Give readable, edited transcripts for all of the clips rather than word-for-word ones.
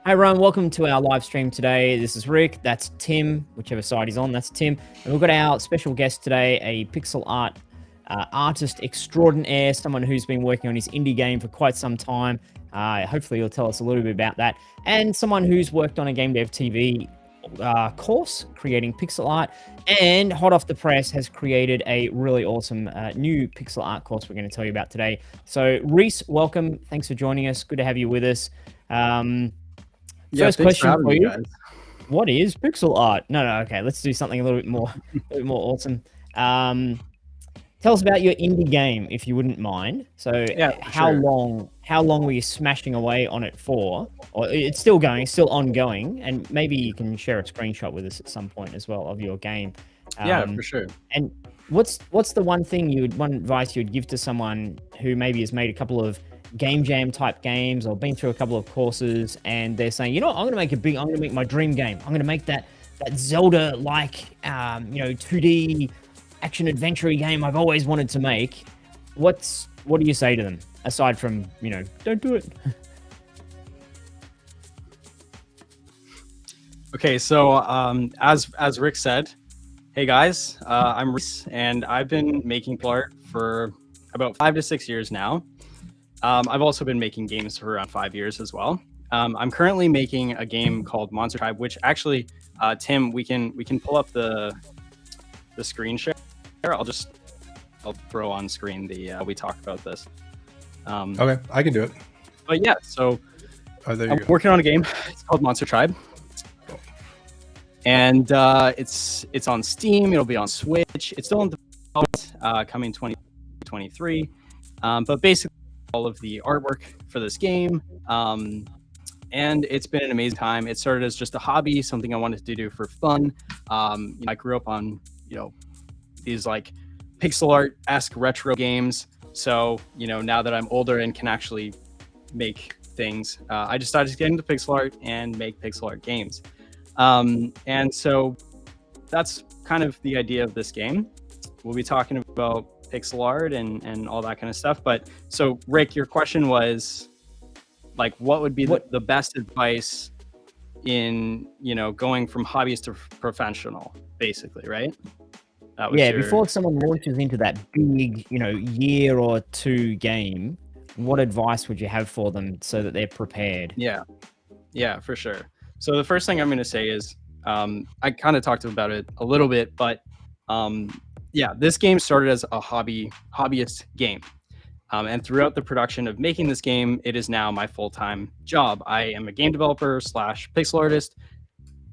Hi everyone, welcome to our live stream today. This is Rick, that's Tim, whichever side he's on, that's Tim. And we've got our special guest today, a pixel art artist extraordinaire, someone who's been working on his indie game for quite some time. Hopefully he'll tell us a little bit about that. And someone who's worked on a GameDev.tv course, creating pixel art, and hot off the press has created a really awesome new pixel art course we're going to tell you about today. So Reece, welcome. Thanks for joining us. Good to have you with us. First question for you, guys. What is pixel art? No, okay, let's do something a little bit more awesome. Tell us about your indie game, if you wouldn't mind. So how long were you smashing away on it for? Or it's still going, still ongoing, and maybe you can share a screenshot with us at some point as well of your game. For sure. And what's the one advice you would give to someone who maybe has made a couple of game jam type games or been through a couple of courses and they're saying, you know what, I'm going to make my dream game. I'm going to make that Zelda like 2D action adventure game I've always wanted to make. What do you say to them aside from, don't do it? Okay, so as Rick said, hey guys, I'm Reece and I've been making art for about 5 to 6 years now. I've also been making games for around 5 years as well. I'm currently making a game called Monster Tribe, which actually, Tim, we can pull up the screen share. I'll throw on screen we talk about this. Okay, I can do it. But yeah, so I'm working on a game. It's called Monster Tribe, and it's on Steam. It'll be on Switch. It's still in development, coming 2023. But basically, all of the artwork for this game, and it's been an amazing time. It started as just a hobby, something I wanted to do for fun. I grew up on these like pixel art-esque retro games, so now that I'm older and can actually make things, I decided to get into pixel art and make pixel art games. And so that's kind of the idea of this game. We'll be talking about pixel art and all that kind of stuff. But so Rick, your question was like, what would be the best advice in going from hobbyist to professional, basically, right? Before someone launches into that big year or two game, what advice would you have for them so that they're prepared? Yeah, for sure. So the first thing I'm going to say is, I kind of talked about it a little bit, but this game started as a hobbyist game. And throughout the production of making this game, it is now my full-time job. I am a game developer / pixel artist,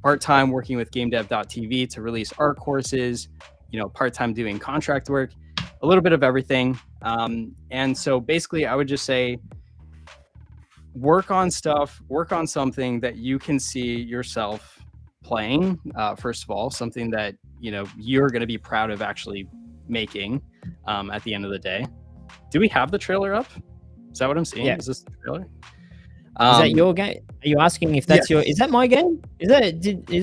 part-time working with GameDev.tv to release art courses, part-time doing contract work, a little bit of everything. And so basically I would just say, work on something that you can see yourself playing, first of all, something that you're going to be proud of actually making at the end of the day. Do we have the trailer up? Is that what I'm seeing? Is this the trailer? Is that your game? Are you asking if that's your? Is that my game? Is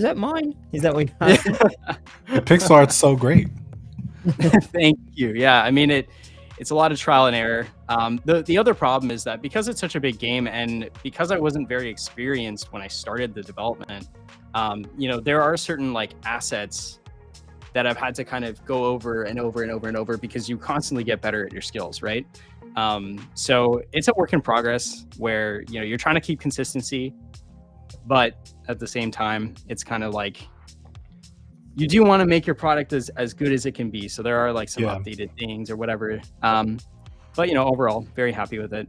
that mine? Is that what you're asking? Pixel art's so great. Thank you. Yeah, I mean it's a lot of trial and error. The other problem is that because it's such a big game and because I wasn't very experienced when I started the development, there are certain like assets that I've had to kind of go over and over and over and over because you constantly get better at your skills, right? So it's a work in progress where, you're trying to keep consistency, but at the same time, it's kind of like, you do want to make your product as good as it can be. So there are like some updated things or whatever. But overall, very happy with it.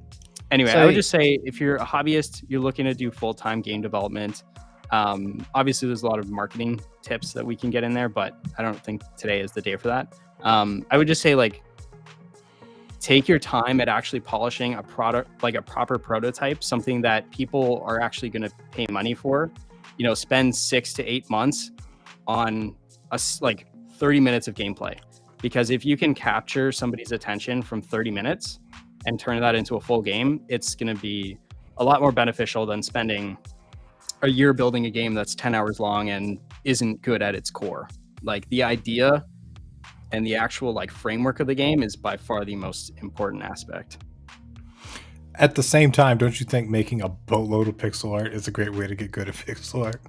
Anyway, I would just say if you're a hobbyist, you're looking to do full-time game development. Obviously there's a lot of marketing tips that we can get in there, but I don't think today is the day for that. I would just say like, take your time at actually polishing a product, like a proper prototype, something that people are actually going to pay money for. Spend 6 to 8 months on like 30 minutes of gameplay, because if you can capture somebody's attention from 30 minutes and turn that into a full game, it's going to be a lot more beneficial than spending a year building a game that's 10 hours long and isn't good at its core. Like the idea and the actual like framework of the game is by far the most important aspect. at the same time, don't you think making a boatload of pixel art is a great way to get good at pixel art?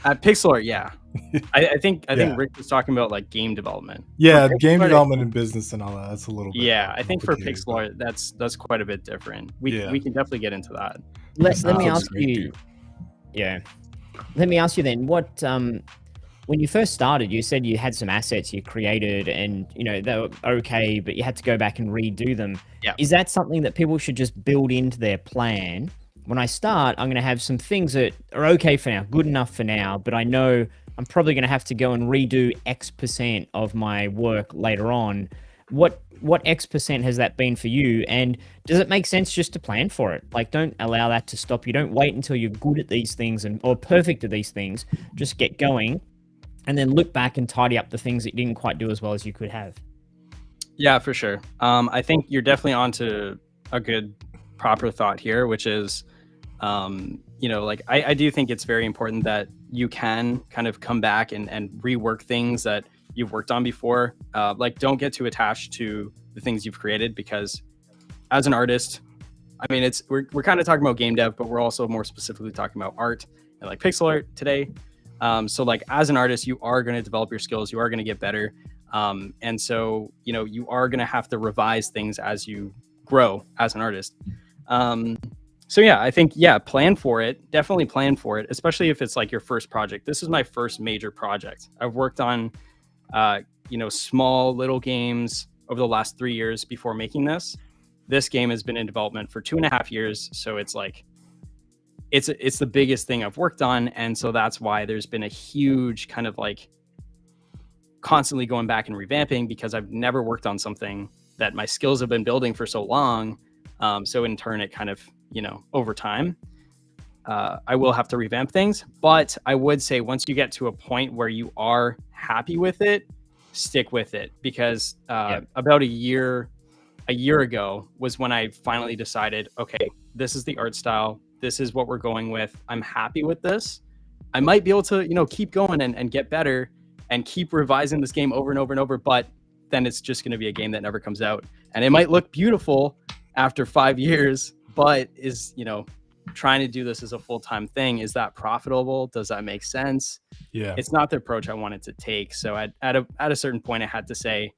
At pixel art, yeah. I think Yeah. Rick was talking about like game development. Yeah, For game pixel art, development and business and all that. That's a little bit. yeah, I think for complicated, pixel but art, that's quite a bit different. We Yeah. can definitely get into that. Let me sounds ask great, you. dude. Yeah. Let me ask you then. What when you first started, you said you had some assets you created, and they were okay, but you had to go back and redo them. Yeah. Is that something that people should just build into their plan? When I start, I'm going to have some things that are okay for now, good enough for now, but I know I'm probably going to have to go and redo X% of my work later on. What X% has that been for you? And does it make sense just to plan for it? Like, don't allow that to stop you. Don't wait until you're good at these things or perfect at these things. Just get going and then look back and tidy up the things that you didn't quite do as well as you could have. Yeah, for sure. I think you're definitely onto a good proper thought here, which is, like I do think it's very important that you can kind of come back and rework things that you've worked on before. Like, don't get too attached to the things you've created, because as an artist, I mean, we're kind of talking about game dev, but we're also more specifically talking about art and like pixel art today. So like as an artist, you are going to develop your skills, you are going to get better. And so, you are going to have to revise things as you grow as an artist. So yeah, I think, plan for it. Definitely plan for it, especially if it's like your first project. This is my first major project. I've worked on, small little games over the last 3 years before making this. This game has been in development for 2.5 years. So it's like, it's the biggest thing I've worked on. And so that's why there's been a huge kind of like constantly going back and revamping, because I've never worked on something that my skills have been building for so long. So in turn, it kind of, over time, I will have to revamp things. But I would say once you get to a point where you are happy with it, stick with it, because about a year ago was when I finally decided, okay, this is the art style. This is what we're going with. I'm happy with this. I might be able to, keep going and get better and keep revising this game over and over and over. But then it's just going to be a game that never comes out. And it might look beautiful after 5 years, but is, trying to do this as a full-time thing, is that profitable? Does that make sense? Yeah. It's not the approach I wanted to take. So at a certain point, I had to say,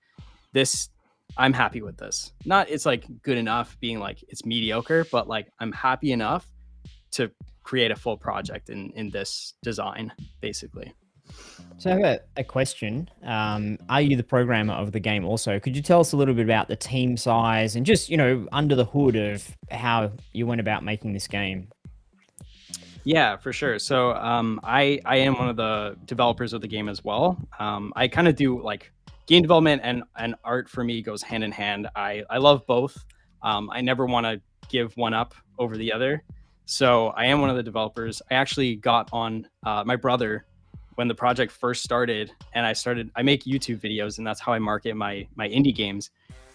I'm happy with this. Not it's like good enough being like it's mediocre, but like I'm happy enough to create a full project in this design, basically. So I have a question. Are you the programmer of the game also? Could you tell us a little bit about the team size and just, under the hood of how you went about making this game? Yeah, for sure. So I am one of the developers of the game as well. I kind of do like game development and art for me goes hand in hand. I love both. I never want to give one up over the other. So I am one of the developers. I actually got on my brother when the project first started, and I make YouTube videos, and that's how I market my indie games.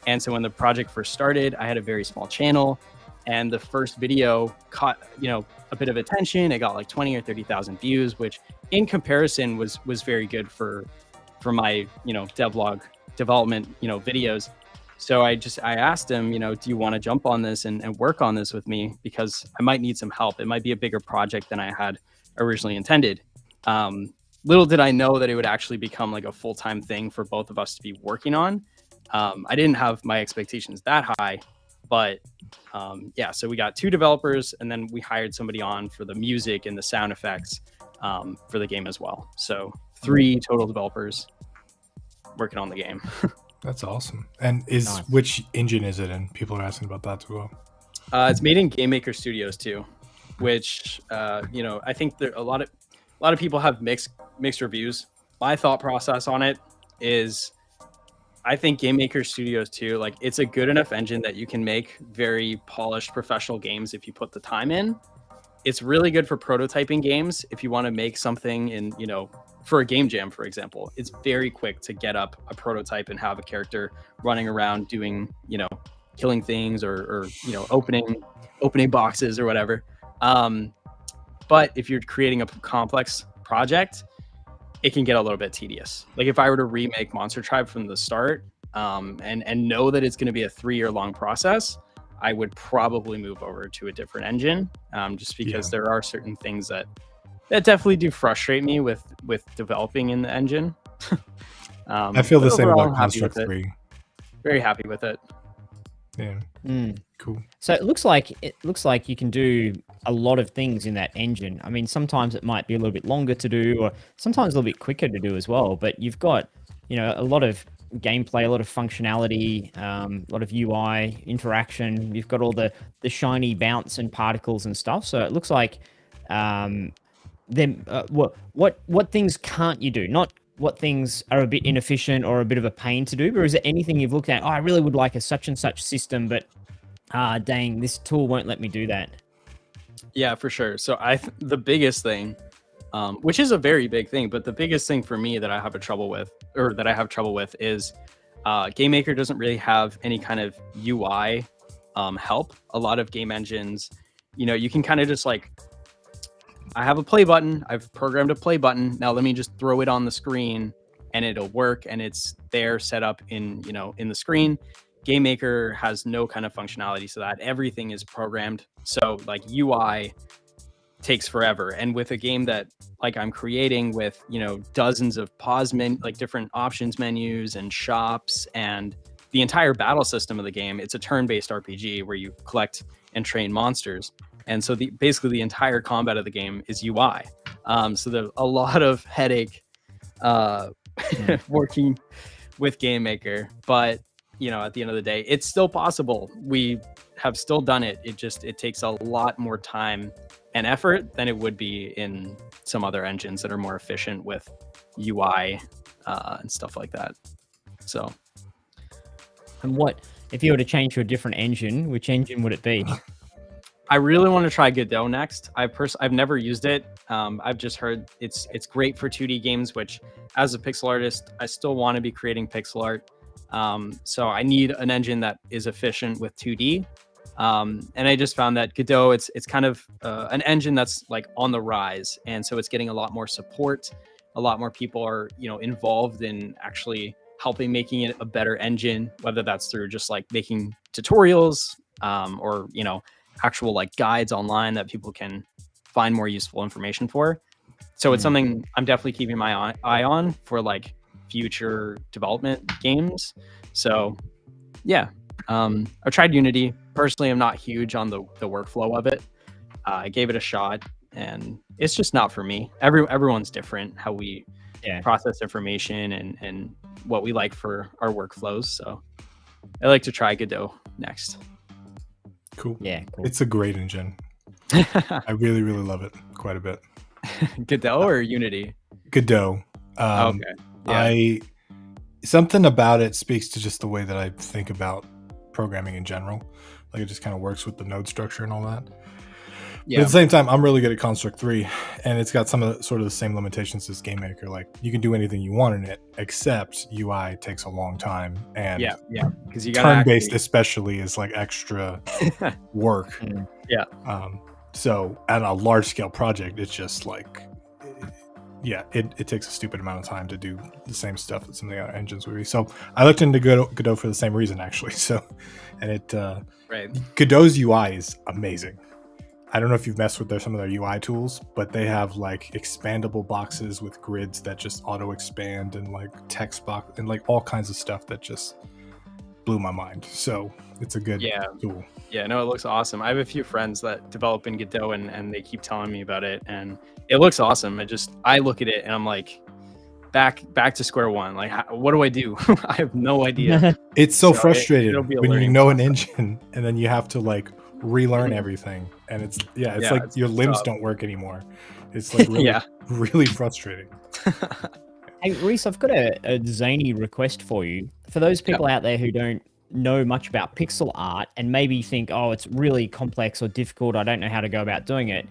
And so when the project first started, I had a very small channel, and the first video caught, a bit of attention. It got like 20 or 30,000 views, which in comparison was very good for my, devlog development, videos. So I asked him, do you want to jump on this and work on this with me? Because I might need some help. It might be a bigger project than I had originally intended. Little did I know that it would actually become like a full-time thing for both of us to be working on. I didn't have my expectations that high, but so we got 2 developers, and then we hired somebody on for the music and the sound effects for the game as well. So 3 total developers working on the game. That's awesome. And Nice. Which engine is it in? People are asking about that as well. It's made in Game Maker Studios too, which I think there a lot of people have mixed reviews. My thought process on it is, I think Game Maker Studios too, like it's a good enough engine that you can make very polished professional games if you put the time in. It's really good for prototyping games if you want to make something in, for a game jam, for example. It's very quick to get up a prototype and have a character running around doing, killing things or opening boxes or whatever. But if you're creating a complex project, it can get a little bit tedious. Like if I were to remake Monster Tribe from the start and know that it's going to be a 3-year long process, I would probably move over to a different engine, just because there are certain things that definitely do frustrate me with developing in the engine. I feel the same overall, about Construct 3. Very happy with it. Yeah. Cool. So it looks like you can do a lot of things in that engine. I mean, sometimes it might be a little bit longer to do, or sometimes a little bit quicker to do as well. But you've got, a lot of gameplay, a lot of functionality, a lot of UI interaction. You've got all the shiny bounce and particles and stuff. So it looks like what things can't you do? Not what things are a bit inefficient or a bit of a pain to do, but is there anything you've looked at? Oh, I really would like a such and such system, but dang, this tool won't let me do that. Yeah, for sure. So the biggest thing, which is a very big thing, but the biggest thing for me that I have trouble with is GameMaker doesn't really have any kind of UI help. A lot of game engines, you can kind of just like, I have a play button, I've programmed a play button, now let me just throw it on the screen and it'll work, and it's there set up in the screen. GameMaker has no kind of functionality, so that everything is programmed. So like UI takes forever. And with a game that like I'm creating with, dozens of like different options menus and shops and the entire battle system of the game, it's a turn-based RPG where you collect and train monsters. And so basically the entire combat of the game is UI. So there's a lot of headache working with GameMaker, but at the end of the day, it's still possible. We have still done it. It takes a lot more time and effort than it would be in some other engines that are more efficient with UI and stuff like that. So. And what, if you were to change to a different engine, which engine would it be? I really want to try Godot next. I've never used it. I've just heard it's great for 2D games, which as a pixel artist, I still want to be creating pixel art. So I need an engine that is efficient with 2D. And I just found that Godot, it's kind of an engine that's like on the rise. And so it's getting a lot more support. A lot more people are, involved in actually helping making it a better engine, whether that's through just like making tutorials, or, actual like guides online that people can find more useful information for. So it's something I'm definitely keeping my eye on for like future development games. So yeah, I've tried Unity. Personally, I'm not huge on the workflow of it. I gave it a shot and it's just not for me. Everyone's different, how we process information and what we like for our workflows. So I like to try Godot next. Cool. Yeah, cool. It's a great engine. I really, really love it quite a bit. Godot or Unity? Godot. Okay. Yeah. Something about it speaks to just the way that I think about programming in general. Like it just kind of works with the node structure and all that. Yeah. But at the same time, I'm really good at Construct 3, and it's got some of the, sort of the same limitations as GameMaker. Like you can do anything you want in it, except UI takes a long time, and because you turn-based especially is like extra work. Yeah. So at a large-scale project, it's just like, it takes a stupid amount of time to do the same stuff that some of the other engines would be. So I looked into Godot for the same reason, actually. So, and Godot's UI is amazing. I don't know if you've messed with some of their UI tools, but they have like expandable boxes with grids that just auto expand and like text box and like all kinds of stuff that just blew my mind. So it's a good tool. Yeah, no, it looks awesome. I have a few friends that develop in Godot and they keep telling me about it, and it looks awesome. I look at it and I'm like, back to square one. Like, what do I do? I have no idea. It's so frustrating when you know an engine and then you have to like relearn everything, and it's like your limbs don't work anymore. It's like really, really frustrating. Hey Reece, I've got a zany request for you. For those people out there who don't know much about pixel art and maybe think, oh, it's really complex or difficult, I don't know how to go about doing it.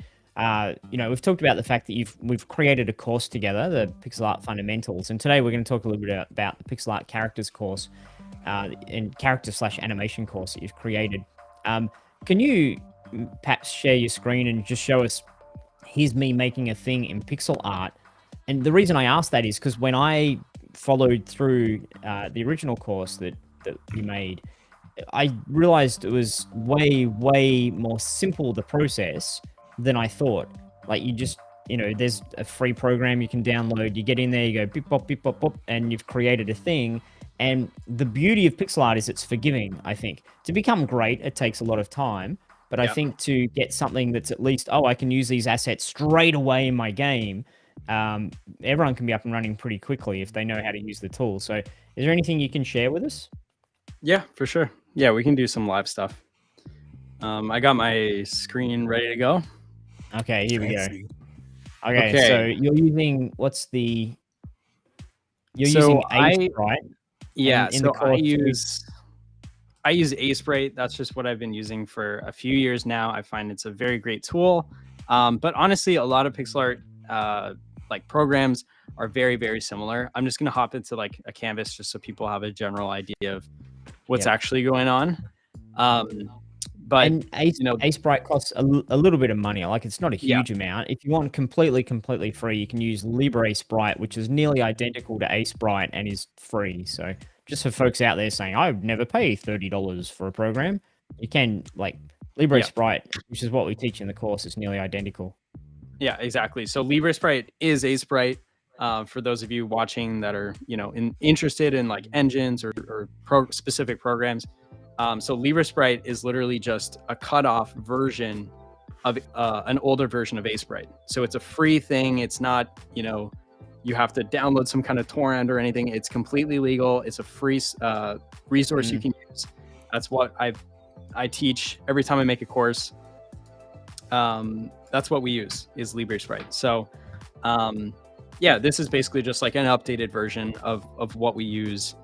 We've talked about the fact that we've created a course together, the Pixel Art Fundamentals, and today we're going to talk a little bit about the Pixel Art Characters course and character/animation course that you've created. Can you perhaps share your screen and just show us, here's me making a thing in pixel art? And the reason I asked that is because when I followed through the original course that you made, I realized it was way more simple, the process, than I thought. Like, you just, there's a free program you can download. You get in there, you go beep bop beep bop bop, and you've created a thing. And the beauty of pixel art is it's forgiving. I think to become great, it takes a lot of time. But I think to get something that's at least, I can use these assets straight away in my game. Everyone can be up and running pretty quickly if they know how to use the tool. So, is there anything you can share with us? Yeah, for sure. Yeah, we can do some live stuff. I got my screen ready to go. Okay, here we go. Okay, so you're using using Ace, right? Yeah, so I use Ace Sprite. That's just what I've been using for a few years now. I find it's a very great tool. But honestly, a lot of pixel art like programs are very similar. I'm just gonna hop into like a canvas just so people have a general idea of what's actually going on. But Ace Sprite costs a little bit of money. Like, it's not a huge amount. If you want completely free, you can use Libre Sprite, which is nearly identical to Ace Sprite and is free. So just for folks out there saying, I would never pay $30 for a program, you can, like, Libre Sprite, which is what we teach in the course, is nearly identical. Yeah, exactly. So Libre Sprite is Ace Sprite. For those of you watching that are, interested in like engines or specific programs. So Libre Sprite is literally just a cutoff version of an older version of Ace Sprite. So it's a free thing. It's not, you have to download some kind of torrent or anything. It's completely legal. It's a free resource you can use. That's what I teach every time I make a course. That's what we use is Libre Sprite. So yeah, this is basically just like an updated version of what we use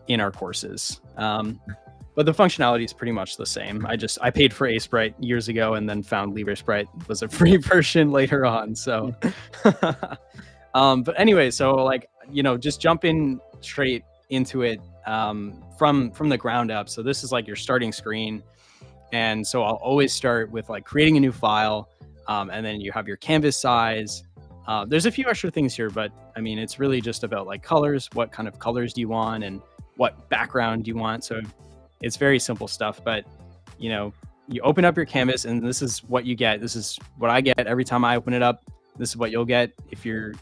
in our courses. But the functionality is pretty much the same. I paid for Ace Sprite years ago and then found Libre Sprite was a free version later on. So, but anyway, so like, just jumping straight into it from the ground up. So this is like your starting screen. And so I'll always start with like creating a new file. And then you have your canvas size. There's a few extra things here, but I mean, it's really just about like colors. What kind of colors do you want and what background do you want? So it's very simple stuff, but you open up your canvas and this is what you get. This is what I get every time I open it up. This is what you'll get if you're,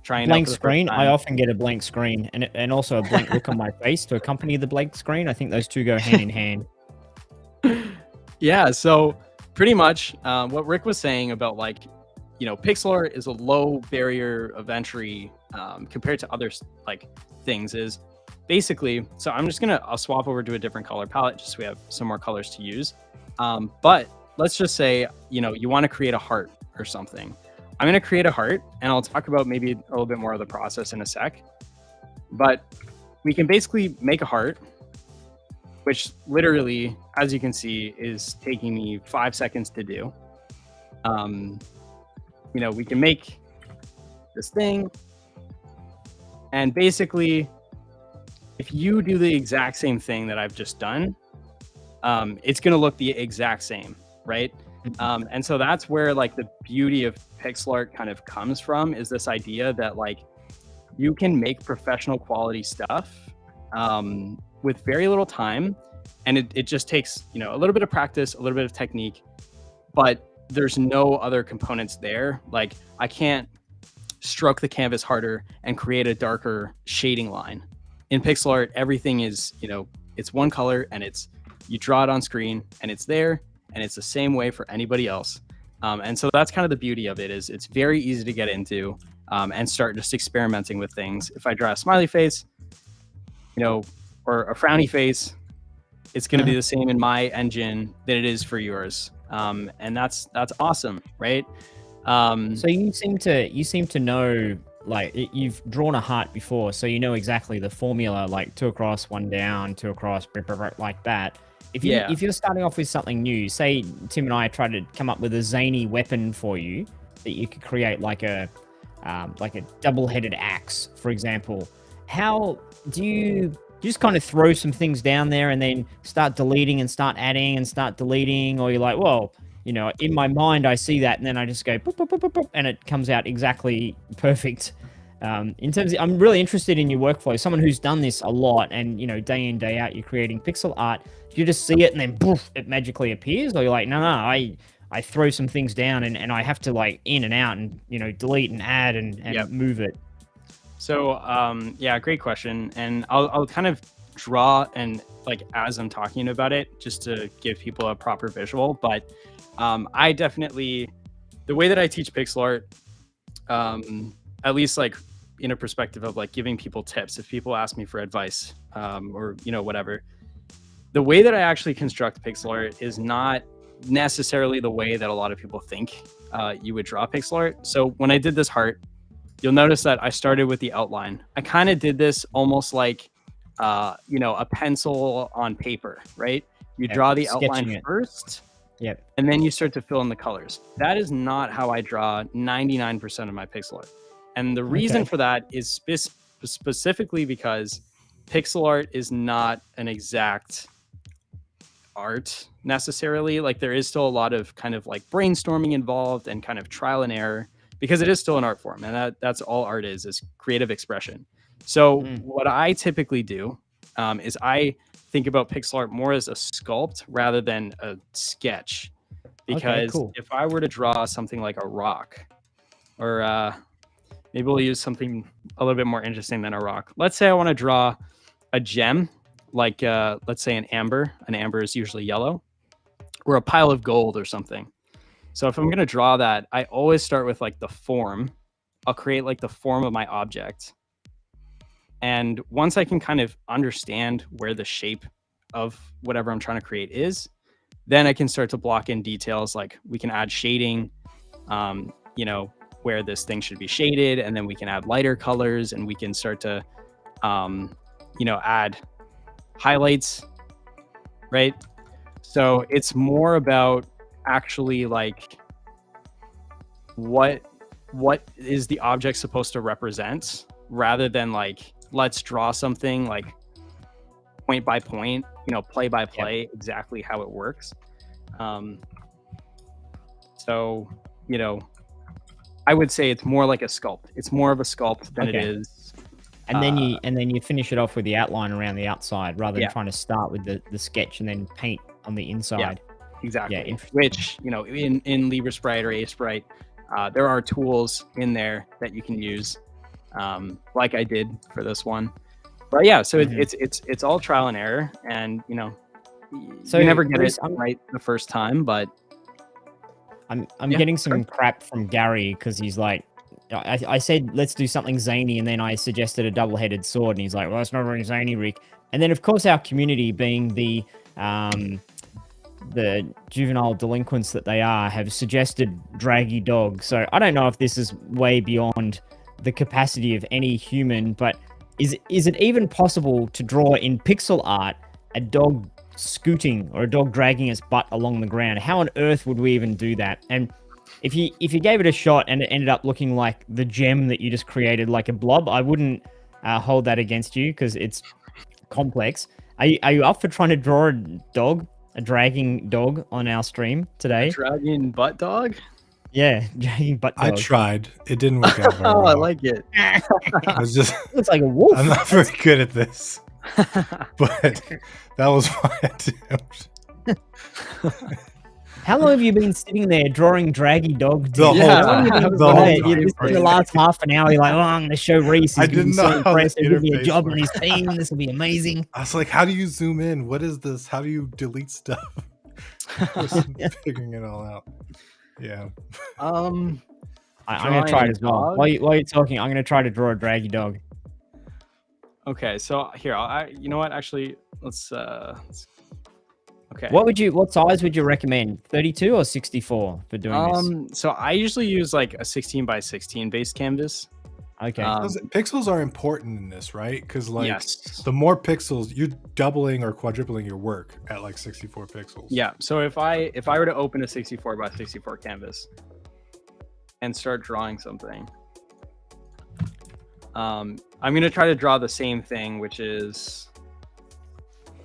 trying blank screen. I often get a blank screen and also a blank look on my face to accompany the blank screen. I think those two go hand in hand. Yeah. So pretty much what Rick was saying about like, pixel art is a low barrier of entry compared to other like things is basically, so I'll swap over to a different color palette just so we have some more colors to use. But let's just say, you want to create a heart or something. I'm going to create a heart and I'll talk about maybe a little bit more of the process in a sec. But we can basically make a heart, which literally, as you can see, is taking me 5 seconds to do. We can make this thing. And basically, if you do the exact same thing that I've just done, it's going to look the exact same, right? And so that's where like the beauty of pixel art kind of comes from, is this idea that like you can make professional quality stuff with very little time. And it just takes, a little bit of practice, a little bit of technique, but there's no other components there. Like I can't stroke the canvas harder and create a darker shading line. In pixel art, everything is, it's one color and you draw it on screen and it's there and it's the same way for anybody else. And so that's kind of the beauty of it, is it's very easy to get into and start just experimenting with things. If I draw a smiley face, or a frowny face, it's going to be the same in my engine that it is for yours. And that's awesome, right? So you seem to know, like, you've drawn a heart before, so you know exactly the formula, like 2 across, 1 down, 2 across, like that. If you're starting off with something new, say Tim and I tried to come up with a zany weapon for you that you could create, like a double-headed axe, for example. How do you just kind of throw some things down there and then start deleting and start adding and start deleting, or you're like, well, in my mind I see that and then I just go boop, boop, boop, boop, boop, and it comes out exactly perfect. In terms of, I'm really interested in your workflow. Someone who's done this a lot and, day in, day out, you're creating pixel art. Do you just see it and then poof, it magically appears? Or you're like, no, I throw some things down and I have to like in and out and, delete and add and Yep. move it. So, yeah, great question. And I'll kind of draw and like as I'm talking about it, just to give people a proper visual. But I definitely, the way that I teach pixel art, at least like in a perspective of like giving people tips, if people ask me for advice, or whatever, the way that I actually construct pixel art is not necessarily the way that a lot of people think you would draw pixel art. So when I did this heart, you'll notice that I started with the outline. I kind of did this almost like a pencil on paper, right? You draw the outline first. Yep. And then you start to fill in the colors. That is not how I draw 99% of my pixel art. And the reason for that is specifically because pixel art is not an exact art necessarily. Like there is still a lot of kind of like brainstorming involved and kind of trial and error because it is still an art form. And that's all art is creative expression. So what I typically do is I think about pixel art more as a sculpt rather than a sketch. Because if I were to draw something like a rock, or maybe we'll use something a little bit more interesting than a rock. Let's say I want to draw a gem, like let's say an amber. An amber is usually yellow, or a pile of gold or something. So if I'm going to draw that, I always start with like the form. I'll create like the form of my object. And once I can kind of understand where the shape of whatever I'm trying to create is, then I can start to block in details. Like we can add shading, where this thing should be shaded. And then we can add lighter colors and we can start to, add highlights, right? So it's more about actually like what is the object supposed to represent rather than like, let's draw something like point by point, play by play, exactly how it works. So, I would say it's more like a sculpt. It's more of a sculpt than it is. And then you finish it off with the outline around the outside rather than trying to start with the sketch and then paint on the inside. Yeah, exactly. Yeah, which, in Libre Sprite or Sprite, there are tools in there that you can use, like I did for this one. But yeah, so it's all trial and error, and so you never get it right the first time. But I'm getting some crap from Gary because he's like, I said let's do something zany, and then I suggested a double-headed sword, and he's like, well, it's not very zany, Rick. And then of course our community, being the juvenile delinquents that they are, have suggested draggy dog. So I don't know if this is way beyond the capacity of any human, but is it even possible to draw in pixel art a dog scooting or a dog dragging its butt along the ground? How on earth would we even do that? And if you gave it a shot and it ended up looking like the gem that you just created, like a blob, I wouldn't hold that against you because it's complex. Are you up for trying to draw a dragging dog on our stream today? A dragging butt dog? Yeah, dragging butt dog. I tried. It didn't work out very well. I like it. It was just, looks like a wolf. I'm not very good at this, but that was my attempt. How long have you been sitting there drawing draggy dog? The whole time. The last half an hour, you're like, oh, I'm going to show Reece. He's going to be so impressed. He'll give me a job on his team. This will be amazing. I was like, how do you zoom in? What is this? How do you delete stuff? I was figuring it all out. Yeah. I'm going to try it as well. While you're talking, I'm going to try to draw a draggy dog. Okay, so here, you know what? Actually, let's okay. What size would you recommend? 32 or 64 for doing this? So I usually use like a 16 by 16 base canvas. Okay. Pixels are important in this, right? Because like yes. the more pixels, you're doubling or quadrupling your work at like 64 pixels. Yeah. So if I were to open a 64 by 64 canvas and start drawing something, I'm gonna try to draw the same thing, which is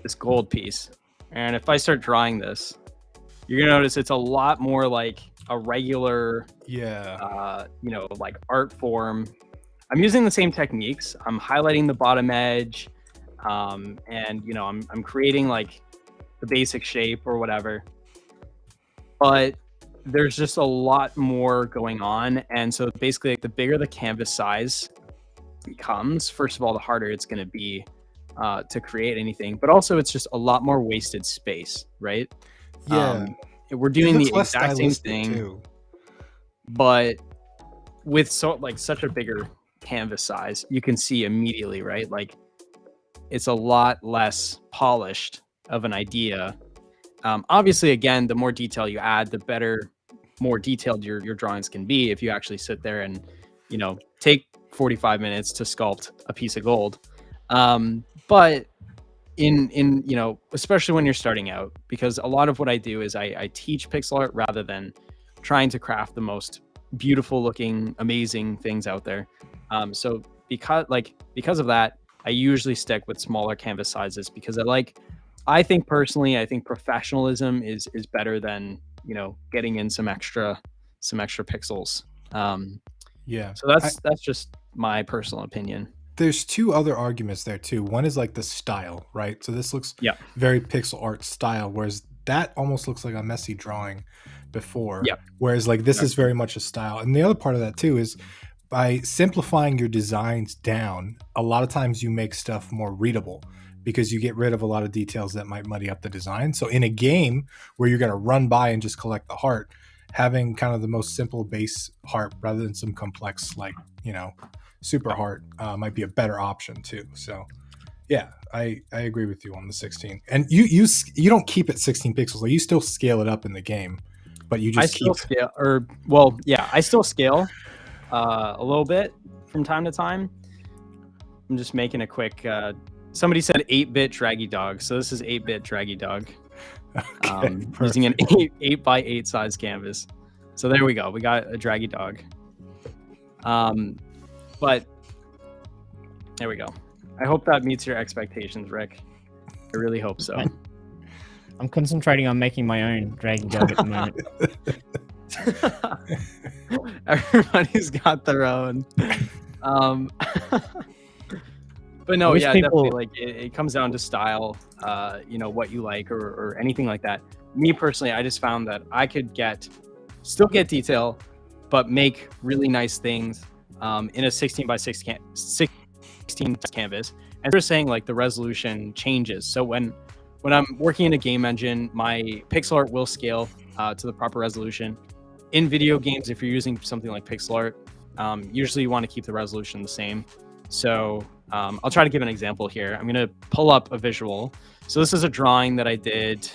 this gold piece. And if I start drawing this, you're gonna notice it's a lot more like a regular, like art form I'm using the same techniques. I'm highlighting the bottom edge, and I'm creating like the basic shape or whatever. But there's just a lot more going on, and so basically, like, the bigger the canvas size becomes, first of all, the harder it's going to be to create anything. But also, it's just a lot more wasted space, right? Yeah, We're doing the less exact same stylistic, thing, too. but with such a bigger canvas size, you can see immediately, right? Like, it's a lot less polished of an idea. Obviously, again, the more detail you add, the better, more detailed your drawings can be if you actually sit there and, take 45 minutes to sculpt a piece of gold. But in especially when you're starting out, because a lot of what I do is I teach pixel art rather than trying to craft the most beautiful looking, amazing things out there. So because of that, I usually stick with smaller canvas sizes because I think personally, I think professionalism is better than, getting in some extra pixels. Yeah. So that's just my personal opinion. There's two other arguments there too. One is like the style, right? So this looks Yeah. very pixel art style, whereas that almost looks like a messy drawing before. Yeah. Whereas like this is very much a style. And the other part of that too is by simplifying your designs down, a lot of times you make stuff more readable because you get rid of a lot of details that might muddy up the design. So in a game where you're going to run by and just collect the heart, having kind of the most simple base heart rather than some complex, like, super heart might be a better option too. So yeah, I agree with you on the 16. And you don't keep it 16 pixels. Like, you still scale it up in the game, but you just I still scale a little bit from time to time. I'm just making a quick somebody said 8-bit draggy dog, so this is 8-bit draggy dog. Okay, using an 8 by 8 size canvas. So there we go, we got a draggy dog. But there we go. I hope that meets your expectations, Rick. I really hope so. I'm concentrating on making my own dragon dog at the moment. Everybody's got their own. But no, yeah, definitely. Like it comes down to style, what you like or anything like that. Me personally, I just found that I could still get detail, but make really nice things in a 16 by 16 canvas. And they're saying like the resolution changes. So when I'm working in a game engine, my pixel art will scale to the proper resolution. In video games, if you're using something like pixel art, usually you want to keep the resolution the same. So I'll try to give an example here. I'm going to pull up a visual. So this is a drawing that I did.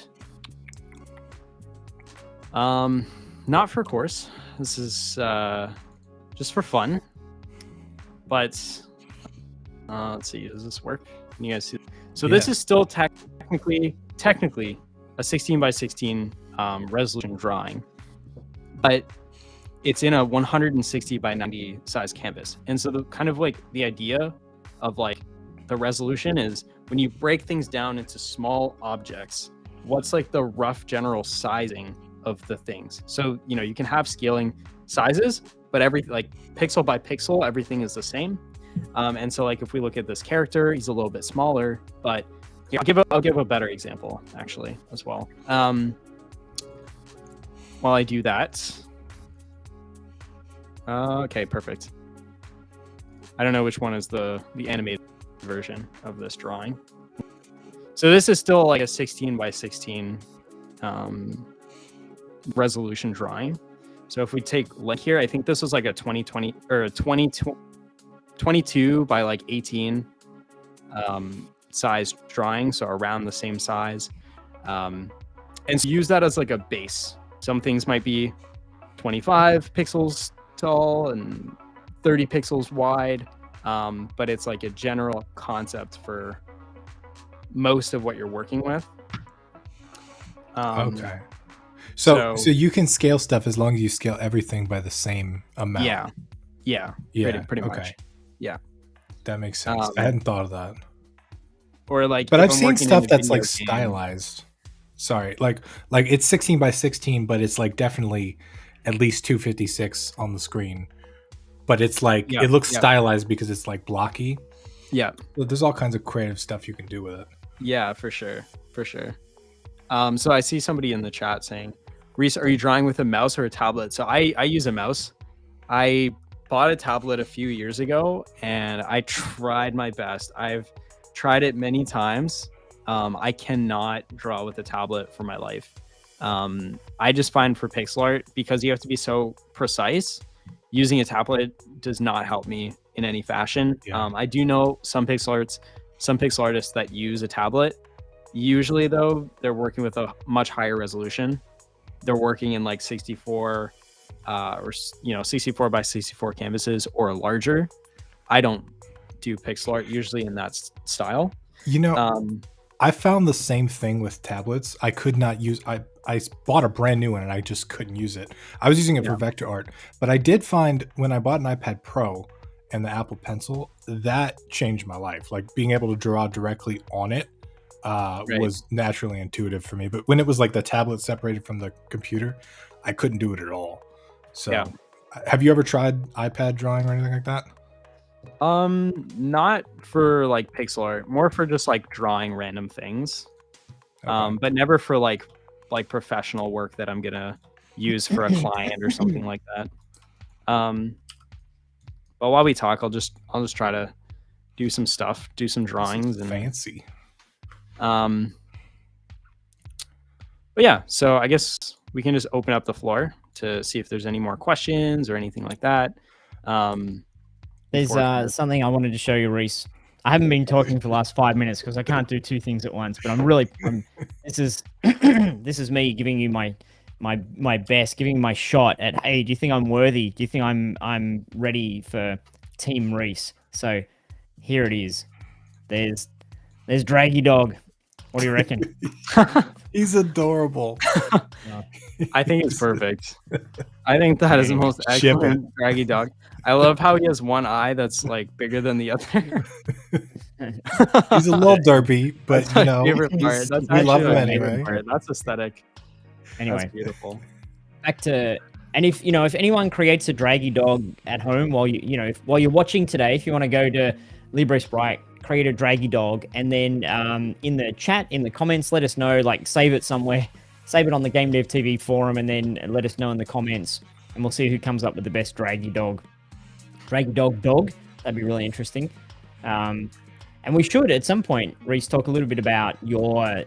Not for course. This is just for fun. But let's see. Does this work? Can you guys see? So this is still technically a 16 by 16 resolution drawing, but it's in a 160 by 90 size canvas. And so the kind of like the idea of like the resolution is when you break things down into small objects, what's like the rough general sizing of the things. So, you can have scaling sizes, but like pixel by pixel, everything is the same. And so like if we look at this character, he's a little bit smaller, but I'll give a better example actually as well. While I do that, okay, perfect. I don't know which one is the animated version of this drawing. So this is still like a 16 by 16 resolution drawing. So if we take like here, I think this was like a 2020 or a 22 by like 18 size drawing, so around the same size. And so use that as like a base. Some things might be 25 pixels tall and 30 pixels wide, but it's like a general concept for most of what you're working with. Okay. So you can scale stuff as long as you scale everything by the same amount. Yeah. Pretty much. Okay. Yeah. That makes sense. I hadn't thought of that. Or like, but I've seen stuff that's like stylized. Sorry, like it's 16 by 16, but it's like definitely at least 256 on the screen. but it's like it looks stylized because it's like blocky. Yeah. So there's all kinds of creative stuff you can do with it. Yeah, for sure. So I see somebody in the chat saying, Reece, are you drawing with a mouse or a tablet? So I use a mouse. I bought a tablet a few years ago and I tried my best. I've tried it many times. I cannot draw with a tablet for my life. I just find for pixel art, because you have to be so precise, using a tablet does not help me in any fashion. Yeah. I do know some pixel artists that use a tablet. Usually though, they're working with a much higher resolution. They're working in like 64 or 64 by 64 canvases or larger. I don't do pixel art usually in that style. I found the same thing with tablets. I could not use. I bought a brand new one and I just couldn't use it. I was using it for vector art, but I did find when I bought an iPad Pro and the Apple Pencil, that changed my life. Like being able to draw directly on it was naturally intuitive for me. But when it was like the tablet separated from the computer, I couldn't do it at all. So, have you ever tried iPad drawing or anything like that? Not for like pixel art, more for just like drawing random things. Okay. But never for like professional work that I'm gonna use for a client or something like that. But while we talk, I'll just try to do some stuff, do some drawings and fancy. But yeah, so I guess we can just open up the floor to see if there's any more questions or anything like that. There's something I wanted to show you, Reece. I haven't been talking for the last 5 minutes because I can't do two things at once. But this is this is me giving you my best, giving my shot at, hey, do you think I'm worthy? Do you think I'm ready for Team Reece? So here it is. There's Draggy Dog. What do you reckon? He's adorable. I think it's perfect. I think that is the most excellent Draggy Dog. I love how he has one eye that's like bigger than the other. He's a little derpy, but that's my favorite part. That's we love him anyway. That's aesthetic. Anyway, that's beautiful. Back to, and if anyone creates a Draggy Dog at home while while you're watching today, if you want to go to Libre Sprite, create a Draggy Dog, and then in the chat, in the comments, let us know, like save it somewhere, save it on the GameDev.tv forum, and then let us know in the comments, and we'll see who comes up with the best Draggy Dog. Draggy Dog. That'd be really interesting. And we should, at some point, Reece, talk a little bit about your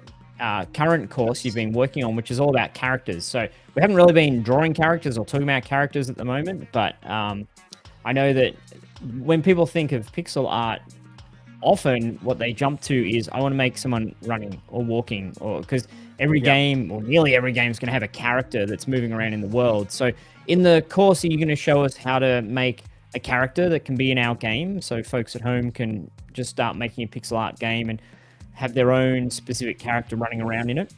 current course you've been working on, which is all about characters. So we haven't really been drawing characters or talking about characters at the moment, but I know that when people think of pixel art, often what they jump to is, I want to make someone running or walking, or because every game, or nearly every game, is going to have a character that's moving around in the world. So in the course, are you going to show us how to make a character that can be in our game, so folks at home can just start making a pixel art game and have their own specific character running around in it?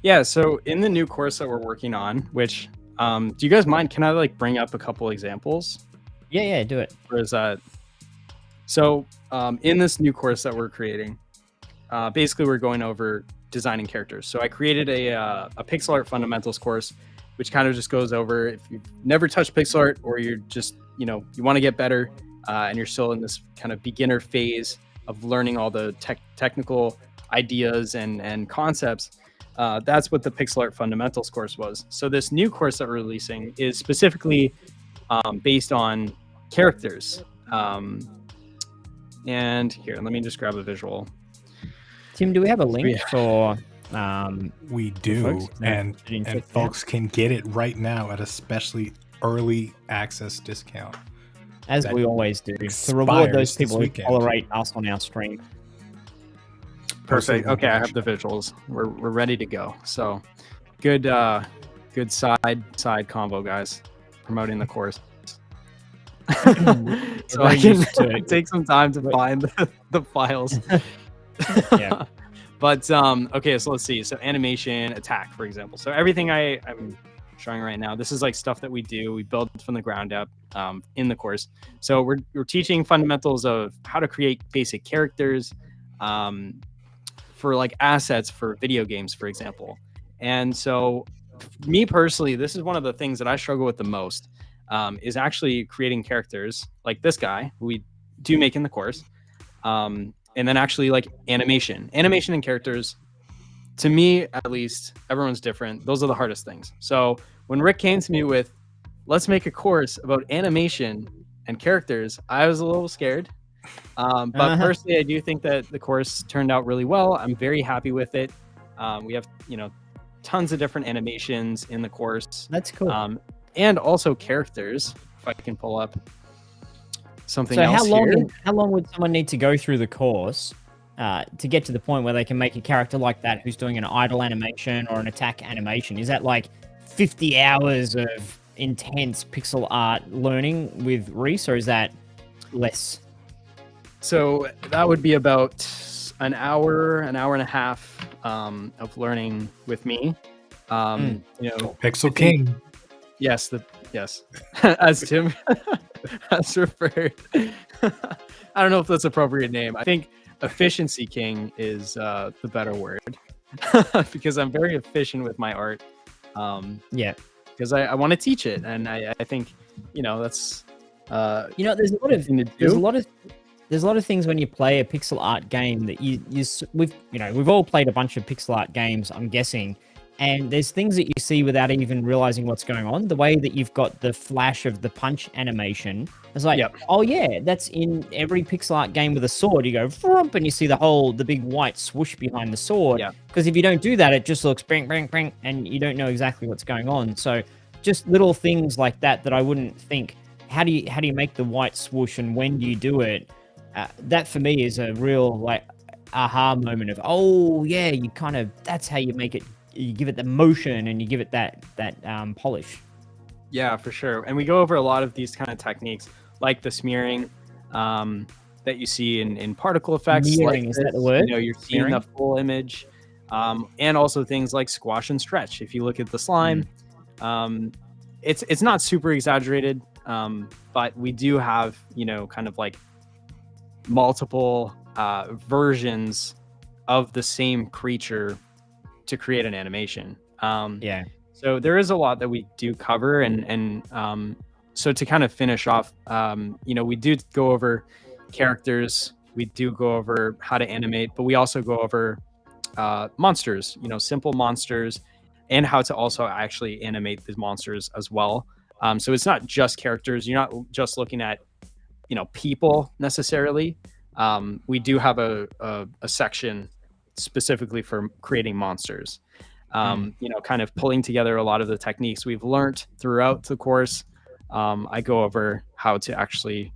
Yeah, so in the new course that we're working on, which do you guys mind, can I like bring up a couple examples? Yeah, do it. Or is that in this new course that we're creating, basically we're going over designing characters. So I created a pixel art fundamentals course, which kind of just goes over, if you've never touched pixel art, or you're just you want to get better and you're still in this kind of beginner phase of learning all the technical ideas and concepts, that's what the pixel art fundamentals course was. So this new course that we're releasing is specifically based on characters. And here, let me just grab a visual. Tim, do we have a link for we do, and folks can get it right now at a specially early access discount, as we always do, to reward those people who tolerate us on our stream. Perfect. Okay, I have the visuals. We're ready to go. So good side combo, guys, promoting the course. So I can take some time to find the files. Yeah. But okay, so let's see. So animation, attack, for example. So everything I'm showing right now, this is like stuff that we build from the ground up in the course. So we're teaching fundamentals of how to create basic characters for like assets for video games, for example. And so me personally, this is one of the things that I struggle with the most. is actually creating characters like this guy who we do make in the course, and then actually like animation and characters. To me, at least, everyone's different. Those are the hardest things. So when Rick came to me with, let's make a course about animation and characters, I was a little scared. But personally, I do think that the course turned out really well. I'm very happy with it. We have, tons of different animations in the course. That's cool. And also characters. If I can pull up something so else how long would someone need to go through the course to get to the point where they can make a character like that who's doing an idle animation or an attack animation? Is that like 50 hours of intense pixel art learning with Reece, or is that less? So that would be about an hour and a half of learning with me. Pixel King. Yes, as Tim has referred. I don't know if that's an appropriate name. I think Efficiency King is the better word because I'm very efficient with my art. Because I want to teach it, and I think that's there's a lot of things when you play a pixel art game that we've all played a bunch of pixel art games, I'm guessing, and there's things that you see without even realizing what's going on. The way that you've got the flash of the punch animation, it's like, oh yeah, that's in every pixel art game with a sword. You go vroom, and you see the big white swoosh behind the sword. Because if you don't do that, it just looks bang, bang, bang, and you don't know exactly what's going on. So just little things like that I wouldn't think. How do you make the white swoosh, and when do you do it? That for me is a real like aha moment of, oh yeah, that's how you make it. You give it the motion and you give it that polish. Yeah, for sure. And we go over a lot of these kind of techniques, like the smearing that you see in particle effects. Smearing, is that the word? You're seeing the full image, and also things like squash and stretch. If you look at the slime, it's not super exaggerated, but we do have kind of like multiple versions of the same creature to create an animation. So there is a lot that we do cover, and so to kind of finish off, we do go over characters, we do go over how to animate, but we also go over monsters, simple monsters, and how to also actually animate the monsters as well. So it's not just characters. You're not just looking at people necessarily. We do have a section specifically for creating monsters, kind of pulling together a lot of the techniques we've learned throughout the course. I go over how to actually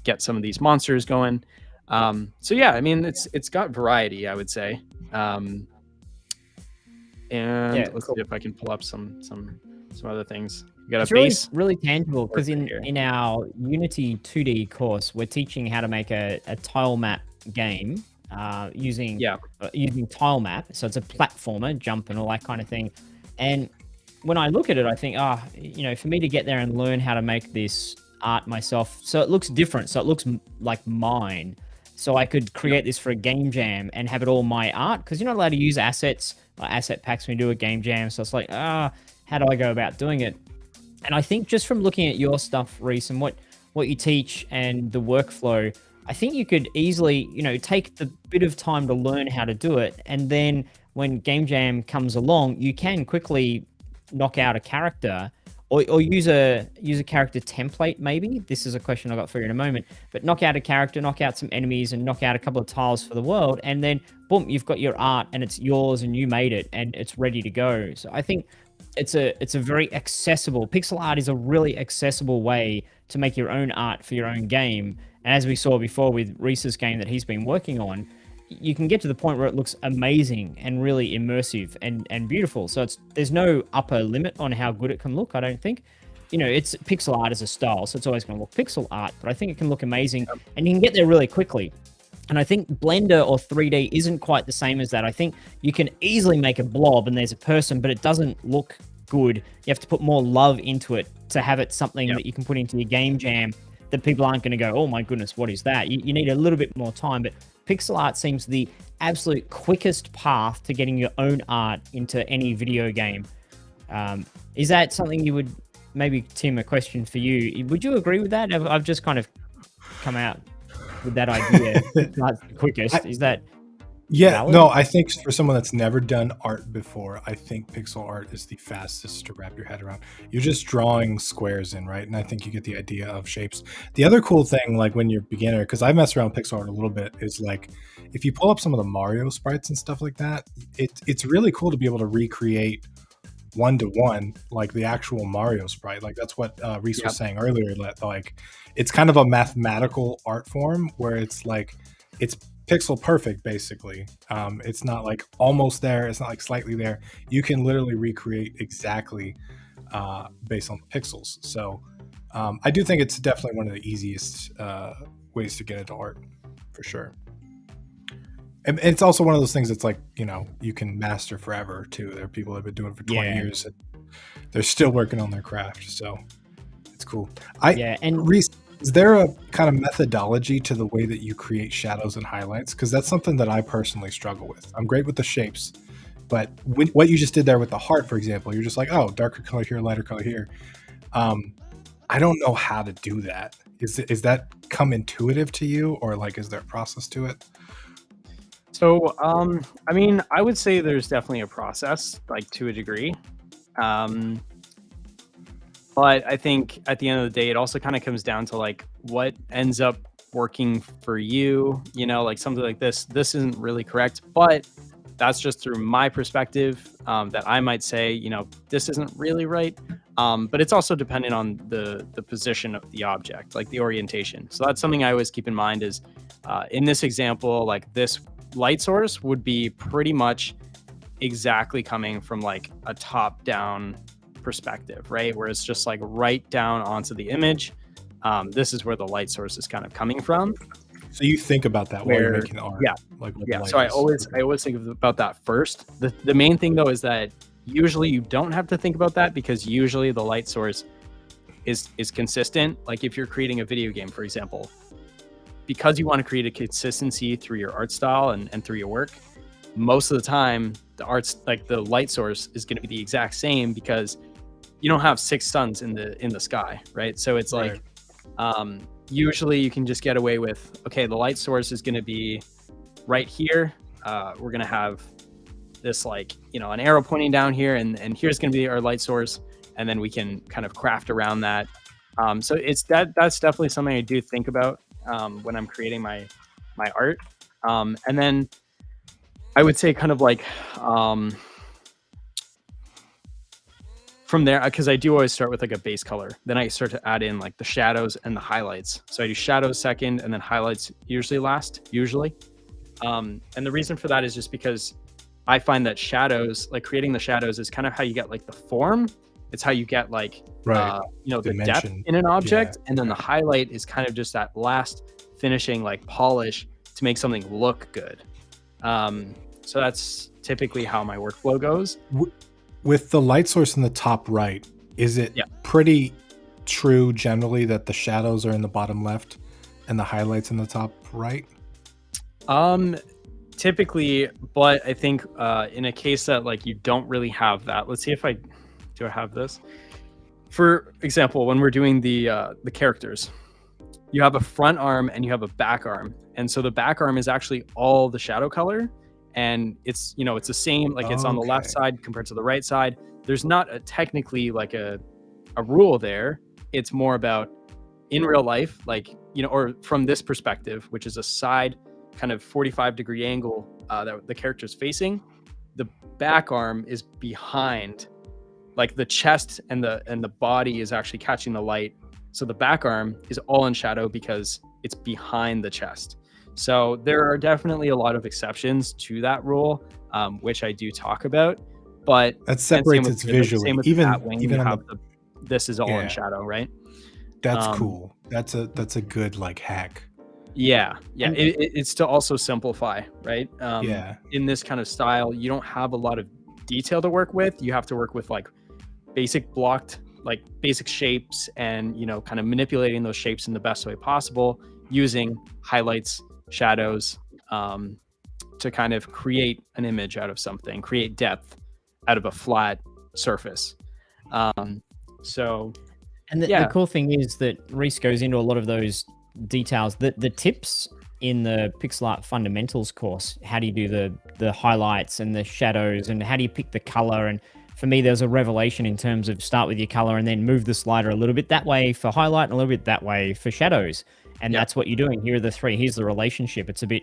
get some of these monsters going. So yeah, I mean, it's got variety, I would say. Let's see if I can pull up some other things. You got it's a base. Really tangible, because in our Unity 2D course, we're teaching how to make a tile map game. Using tile map, so it's a platformer, jump and all that kind of thing. And when I look at it, I think, for me to get there and learn how to make this art myself, so it looks different, so it looks like mine, so I could create this for a game jam and have it all my art, because you're not allowed to use assets, like asset packs when you do a game jam. So it's like, how do I go about doing it? And I think just from looking at your stuff, Reece, and what you teach and the workflow, I think you could easily, take the bit of time to learn how to do it, and then when Game Jam comes along, you can quickly knock out a character, or use a character template. Maybe this is a question I got for you in a moment. But knock out a character, knock out some enemies, and knock out a couple of tiles for the world, and then boom, you've got your art, and it's yours, and you made it, and it's ready to go. So I think it's a very accessible. Pixel art is a really accessible way to make your own art for your own game. And as we saw before with Reece's game that he's been working on, you can get to the point where it looks amazing and really immersive and beautiful. So there's no upper limit on how good it can look, I don't think. It's pixel art as a style, so it's always going to look pixel art, but I think it can look amazing, and you can get there really quickly. And I think Blender or 3D isn't quite the same as that. I think you can easily make a blob and there's a person, but it doesn't look good. You have to put more love into it to have it something that you can put into your game jam that people aren't going to go, oh my goodness, what is that? You need a little bit more time, but pixel art seems the absolute quickest path to getting your own art into any video game. Is that something you would maybe Tim, a question for you. Would you agree with that? I've just kind of come out with that idea. That's the quickest. Is that Yeah, valid? no, I think for someone that's never done art before, I think pixel art is the fastest to wrap your head around. You're just drawing squares in, right? And I think you get the idea of shapes. The other cool thing, like when you're a beginner, because I mess around with pixel art a little bit, is like if you pull up some of the Mario sprites and stuff like that, it's really cool to be able to recreate one-to-one like the actual Mario sprite. Like that's what Reece was saying earlier, that like it's kind of a mathematical art form where it's like it's pixel perfect basically. It's not like almost there, it's not like slightly there. You can literally recreate exactly based on the pixels. So I do think it's definitely one of the easiest ways to get into art for sure. And it's also one of those things that's like, you know, you can master forever too. There are people that have been doing it for 20 years and they're still working on their craft. So it's cool. And Reece, is there a kind of methodology to the way that you create shadows and highlights? Because that's something that I personally struggle with. I'm great with the shapes, but what you just did there with the heart, for example, you're just like, oh, darker color here, lighter color here. I don't know how to do that. Is that come intuitive to you, or like is there a process to it? So, I mean, I would say there's definitely a process, like to a degree. But I think at the end of the day, it also kind of comes down to like what ends up working for you, you know, like something like this isn't really correct, but that's just through my perspective, that I might say, you know, this isn't really right. But it's also dependent on the position of the object, like the orientation. So that's something I always keep in mind is, in this example, like this light source would be pretty much exactly coming from like a top down perspective, right? Where it's just like right down onto the image. This is where the light source is kind of coming from. So you think about that while you're making art. Yeah. Like So I always think about that first. The main thing though is that usually you don't have to think about that because usually the light source is consistent. Like if you're creating a video game, for example, because you want to create a consistency through your art style and through your work, most of the time the art's like the light source is going to be the exact same because you don't have 6 suns in the sky, right? So it's like usually you can just get away with, okay, the light source is going to be right here. We're going to have this like, you know, an arrow pointing down here, and here's going to be our light source, and then we can kind of craft around that. So it's that's definitely something I do think about when I'm creating my art. And then I would say kind of like from there, because I do always start with like a base color. Then I start to add in like the shadows and the highlights. So I do shadows second and then highlights usually last, And the reason for that is just because I find that shadows, like creating the shadows is kind of how you get like the form. It's how you get like, you know, the depth in an object. And then the highlight is kind of just that last finishing like polish to make something look good. So that's typically how my workflow goes. With the light source in the top right, is it pretty true generally that the shadows are in the bottom left and the highlights in the top right? Typically, but I think in a case that like you don't really have that, let's see if I have this. For example, when we're doing the characters, you have a front arm and you have a back arm, and so the back arm is actually all the shadow color, and it's, you know, it's the same, like it's on the left side compared to the right side. There's not technically like a rule there. It's more about in real life, like, you know, or from this perspective, which is a side kind of 45-degree angle that the character's facing, the back arm is behind, like the chest and the body is actually catching the light. So the back arm is all in shadow because it's behind the chest. So there are definitely a lot of exceptions to that rule, which I do talk about. But that separates it visually. Even you have this is all in shadow, right? That's cool. That's a good like hack. Yeah. It's to also simplify, right? In this kind of style, you don't have a lot of detail to work with. You have to work with like basic shapes, and, you know, kind of manipulating those shapes in the best way possible using highlights, shadows, to kind of create an image out of something, create depth out of a flat surface. So And the cool thing is that Reece goes into a lot of those details. The tips in the pixel art fundamentals course, how do you do the highlights and the shadows, and how do you pick the color? And for me, there's a revelation in terms of start with your color and then move the slider a little bit that way for highlight and a little bit that way for shadows. And that's what you're doing. Here are the three. Here's the relationship. It's a bit,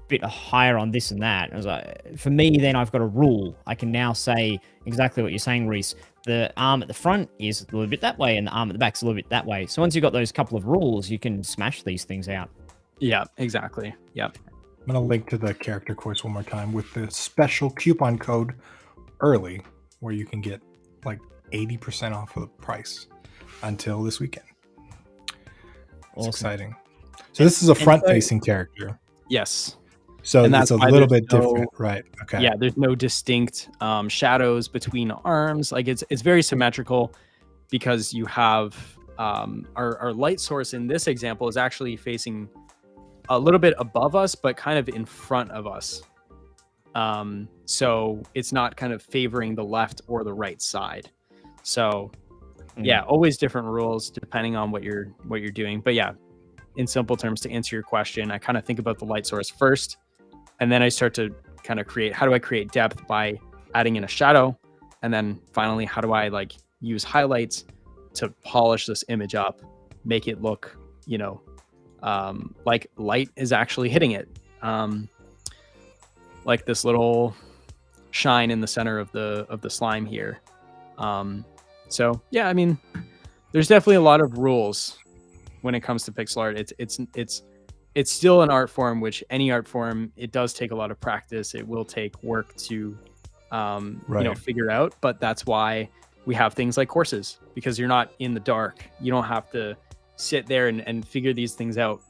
bit higher on this and that. I was like, for me, then I've got a rule. I can now say exactly what you're saying, Reece. The arm at the front is a little bit that way, and the arm at the back is a little bit that way. So once you've got those couple of rules, you can smash these things out. Yeah, exactly. Yeah. I'm going to link to the character course one more time with the special coupon code early, where you can get like 80% off of the price until this weekend. It's exciting. So this is a front-facing character. Yes. So it's a little bit different, right? Okay. Yeah, there's no distinct shadows between arms. Like it's very symmetrical because you have our light source in this example is actually facing a little bit above us, but kind of in front of us. So it's not kind of favoring the left or the right side. So yeah, always different rules depending on what you're doing. But yeah, in simple terms, to answer your question, I kind of think about the light source first, and then I start to kind of create, how do I create depth by adding in a shadow? And then finally, how do I like use highlights to polish this image up, make it look, like light is actually hitting it. Like this little shine in the center of the slime here. So yeah, I mean, there's definitely a lot of rules when it comes to pixel art. It's still an art form, which any art form, it does take a lot of practice. It will take work to, figure out, but that's why we have things like courses, because you're not in the dark. You don't have to sit there and figure these things out,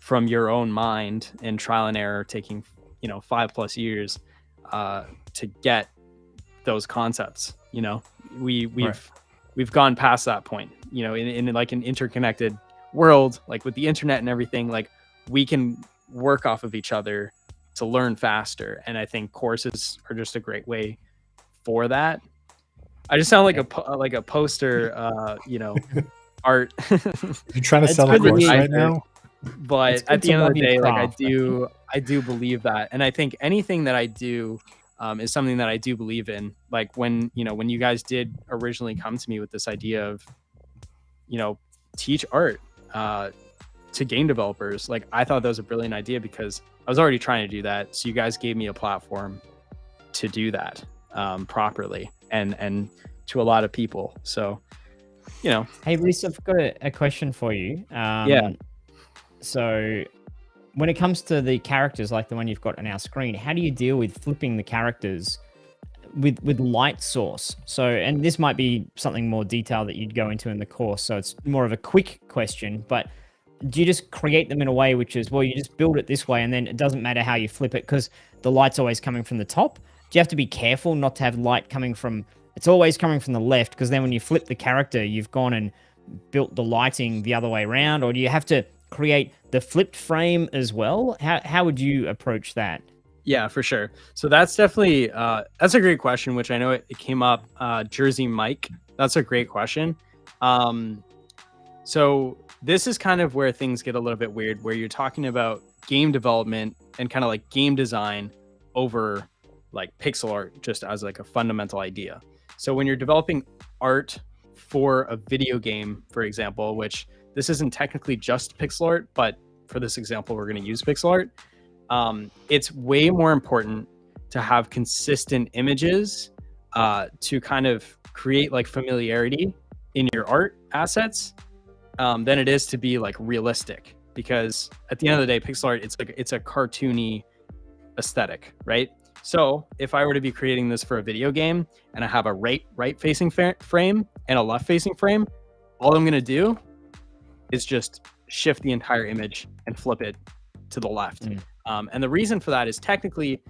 from your own mind and trial and error, taking, 5+ years, to get those concepts. We've gone past that point, in like an interconnected world, like with the internet and everything, like we can work off of each other to learn faster. And I think courses are just a great way for that. I just sound like a poster, art. You're trying to sell a course right now? But at the end of the day, like I do believe that. And I think anything that I do is something that I do believe in. Like when you guys did originally come to me with this idea of, teach art to game developers, like I thought that was a brilliant idea because I was already trying to do that. So you guys gave me a platform to do that properly and to a lot of people. So, Hey, Reece, I've got a question for you. Yeah. So when it comes to the characters like the one you've got on our screen, how do you deal with flipping the characters with light source? So, and this might be something more detailed that you'd go into in the course, so it's more of a quick question, but do you just create them in a way which is, well, you just build it this way and then it doesn't matter how you flip it because the light's always coming from the top? Do you have to be careful not to have light coming from, it's always coming from the left, because then when you flip the character, you've gone and built the lighting the other way around? Or do you have to create the flipped frame as well? How would you approach that? Yeah, for sure. So that's definitely, that's a great question, which I know it came up, Jersey Mike. That's a great question. So this is kind of where things get a little bit weird, where you're talking about game development and kind of like game design over like pixel art, just as like a fundamental idea. So when you're developing art for a video game, for example, which this isn't technically just pixel art, but for this example, we're going to use pixel art. It's way more important to have consistent images to kind of create like familiarity in your art assets than it is to be like realistic, because at the end of the day, pixel art, it's a cartoony aesthetic, right? So if I were to be creating this for a video game and I have a right facing frame and a left facing frame, all I'm going to do is just shift the entire image and flip it to the left. And the reason for that is technically,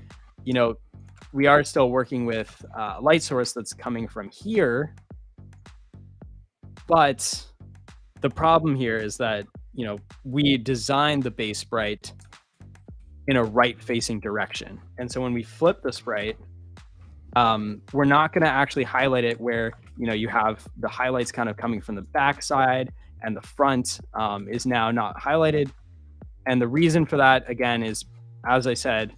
we are still working with a light source that's coming from here. But the problem here is that, we designed the base sprite in a right facing direction. And so when we flip the sprite, we're not going to actually highlight it where, you know, you have the highlights kind of coming from the back side and the front is now not highlighted. And the reason for that, again, is, as I said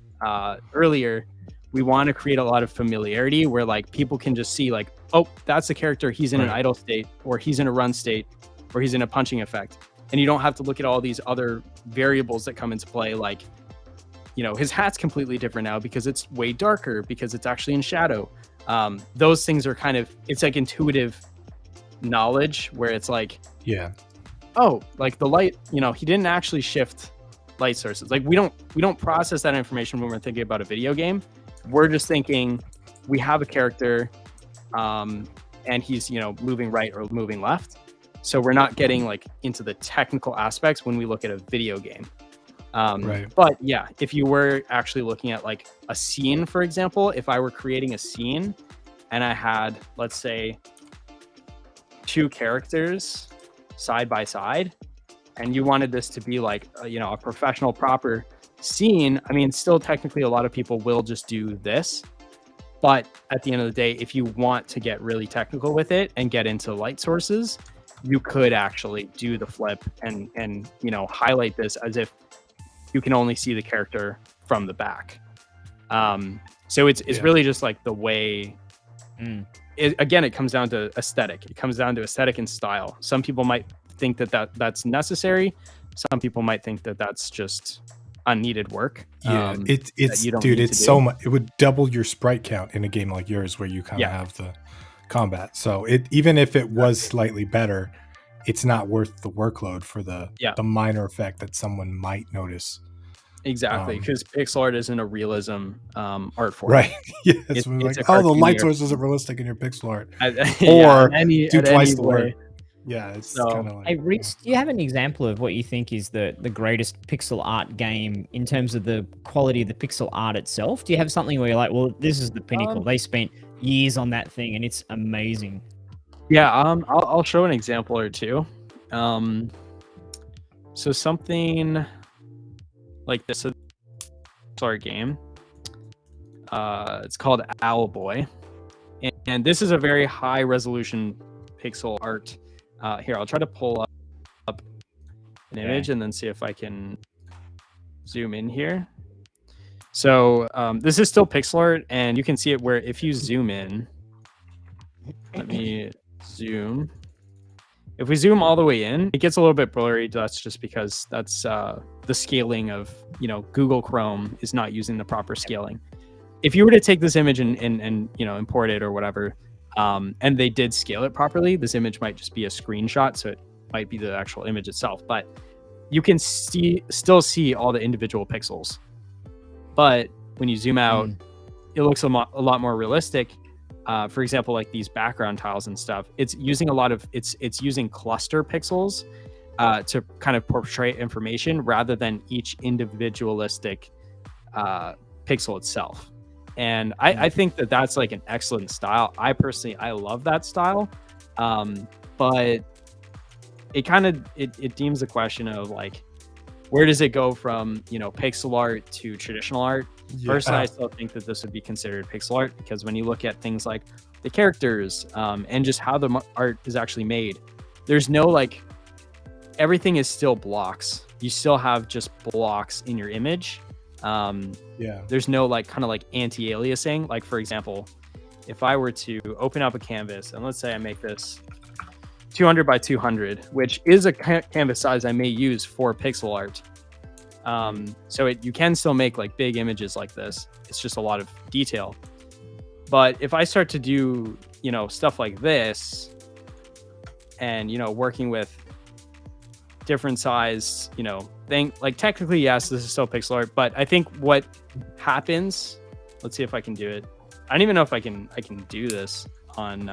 earlier, we want to create a lot of familiarity where like people can just see like, oh, that's the character. He's in an idle state, or he's in a run state, or he's in a punching effect. And you don't have to look at all these other variables that come into play. Like, you know, his hat's completely different now because it's way darker, because it's actually in shadow. Those things are kind of, it's like intuitive knowledge where it's like, oh, like the light, you know, he didn't actually shift light sources. Like we don't process that information when we're thinking about a video game. We're just thinking we have a character and he's, you know, moving right or moving left. So we're not getting like into the technical aspects when we look at a video game. But yeah, if you were actually looking at like a scene, for example, if I were creating a scene and I had, let's say, 2 characters side by side, and you wanted this to be like, you know, a professional proper scene, I mean, still technically a lot of people will just do this. But at the end of the day, if you want to get really technical with it and get into light sources, you could actually do the flip and you know, highlight this as if you can only see the character from the back. So it's really just like the way, again, it comes down to aesthetic. It comes down to aesthetic and style. Some people might think that that's necessary. Some people might think that that's just unneeded work. It's so much. It would double your sprite count in a game like yours where you kind of have the combat. So even if it was slightly better, it's not worth the workload for the minor effect that someone might notice. Exactly, because pixel art isn't a realism art form. Right. Yes. It's like, oh, the light source isn't realistic in your pixel art. Or do twice the work. Yeah, it's kind of like... Hey, Reece, do you have an example of what you think is the greatest pixel art game in terms of the quality of the pixel art itself? Do you have something where you're like, well, this is the pinnacle. They spent years on that thing and it's amazing. Yeah, I'll show an example or two. So something like this art game. It's called Owlboy. And this is a very high resolution pixel art. Here, I'll try to pull up an image and then see if I can zoom in here. So this is still pixel art, and you can see it where if you zoom in, let me zoom. If we zoom all the way in, it gets a little bit blurry. That's just because that's the scaling of, you know, Google Chrome is not using the proper scaling. If you were to take this image and you know, import it or whatever, and they did scale it properly, this image might just be a screenshot, so it might be the actual image itself, but you can still see all the individual pixels. But when you zoom out, it looks a lot more realistic. For example, like these background tiles and stuff, it's using a lot of it's using cluster pixels to kind of portray information rather than each individualistic pixel itself. And I think that that's like an excellent style. I personally love that style, but it kind of it deems the question of like, where does it go from, you know, pixel art to traditional art? Personally, I still think that this would be considered pixel art, because when you look at things like the characters and just how the art is actually made, there's no like, everything is still blocks. You still have just blocks in your image. There's no like kind of like anti-aliasing. Like, for example, if I were to open up a canvas and let's say I make this 200 by 200, which is a canvas size I may use for pixel art. So you can still make like big images like this. It's just a lot of detail. But if I start to do, you know, stuff like this and, you know, working with different size, you know, thing, like technically, yes, this is still pixel art, but I think what happens, let's see if I can do it. I don't even know if I can do this on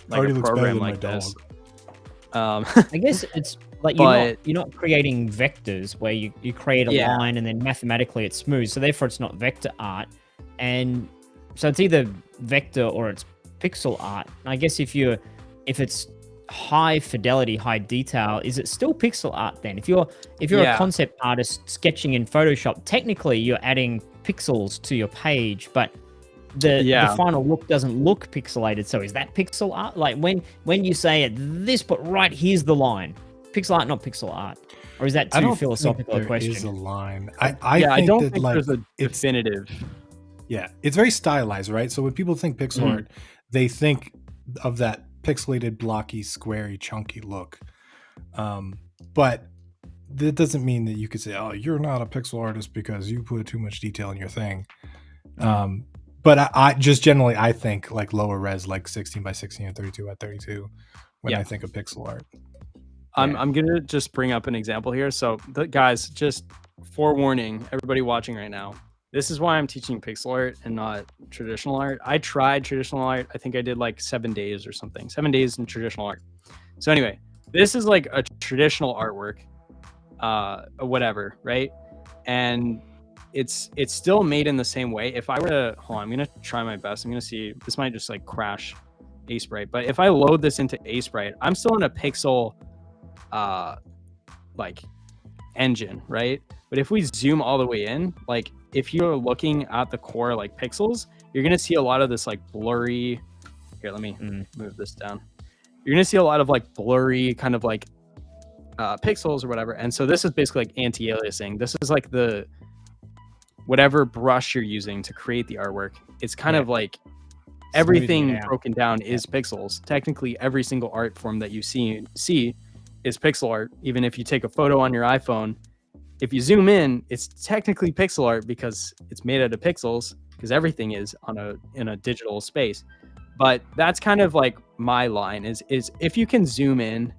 like a program like this. I guess it's like you're not creating vectors where you create a line and then mathematically it's smooth, so therefore it's not vector art. And so it's either vector or it's pixel art. And I guess if it's high fidelity, high detail, is it still pixel art then? If you're a concept artist sketching in Photoshop, technically you're adding pixels to your page, but the final look doesn't look pixelated. So is that pixel art? Like when you say at this, but right here's the line, pixel art, not pixel art, or is that too philosophical a question? There is a line. I don't think think like there's a definitive. Yeah, it's very stylized, right? So when people think pixel art, they think of that pixelated, blocky, squarey, chunky look. But that doesn't mean that you could say, "Oh, you're not a pixel artist because you put too much detail in your thing." But I just generally I think like lower res, like 16 by 16 and 32 by 32, when I think of pixel art. I'm gonna just bring up an example here. So, guys, just forewarning everybody watching right now. This is why I'm teaching pixel art and not traditional art. I tried traditional art. I think I did like 7 days or something. 7 days in traditional art. So anyway, this is like a traditional artwork, whatever, right? And it's still made in the same way. If I were to hold on, I'm gonna try my best. I'm gonna see. This might just like crash A Sprite, but if I load this into A Sprite, I'm still in a pixel like engine, right? But if we zoom all the way in, like if you're looking at the core like pixels, you're gonna see a lot of this like blurry. Here, let me move this down. You're gonna see a lot of like blurry kind of like pixels or whatever. And so this is basically like anti-aliasing. This is like the whatever brush you're using to create the artwork. It's kind of like everything broken down is pixels. Technically, every single art form that you see is pixel art. Even if you take a photo on your iPhone, if you zoom in, it's technically pixel art because it's made out of pixels, because everything is in a digital space. But that's kind of like my line is if you can zoom in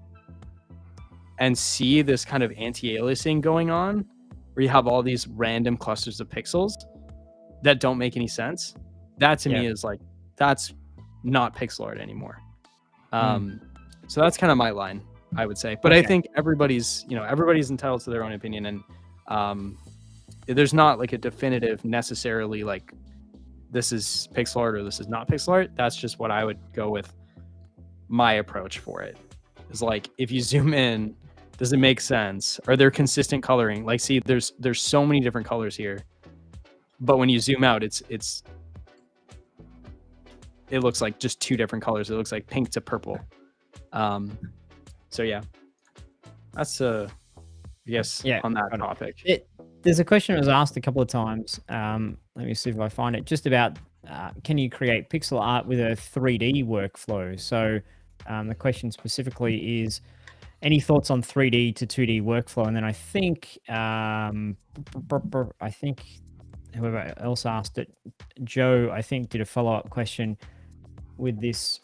and see this kind of anti-aliasing going on, where you have all these random clusters of pixels that don't make any sense, that to me is like, that's not pixel art anymore. So that's kind of my line, I would say. But I think everybody's entitled to their own opinion, and there's not like a definitive necessarily like this is pixel art or this is not pixel art. That's just what I would go with. My approach for it is like, if you zoom in, does it make sense? Are there consistent coloring? Like, see, there's so many different colors here, but when you zoom out, it looks like just two different colors. It looks like pink to purple. So yeah, that's I guess on that topic. There's a question that was asked a couple of times. Let me see if I find it. Just about can you create pixel art with a 3D workflow? So the question specifically is, any thoughts on 3D to 2D workflow? And then I think whoever else asked it, Joe, I think, did a follow-up question with this: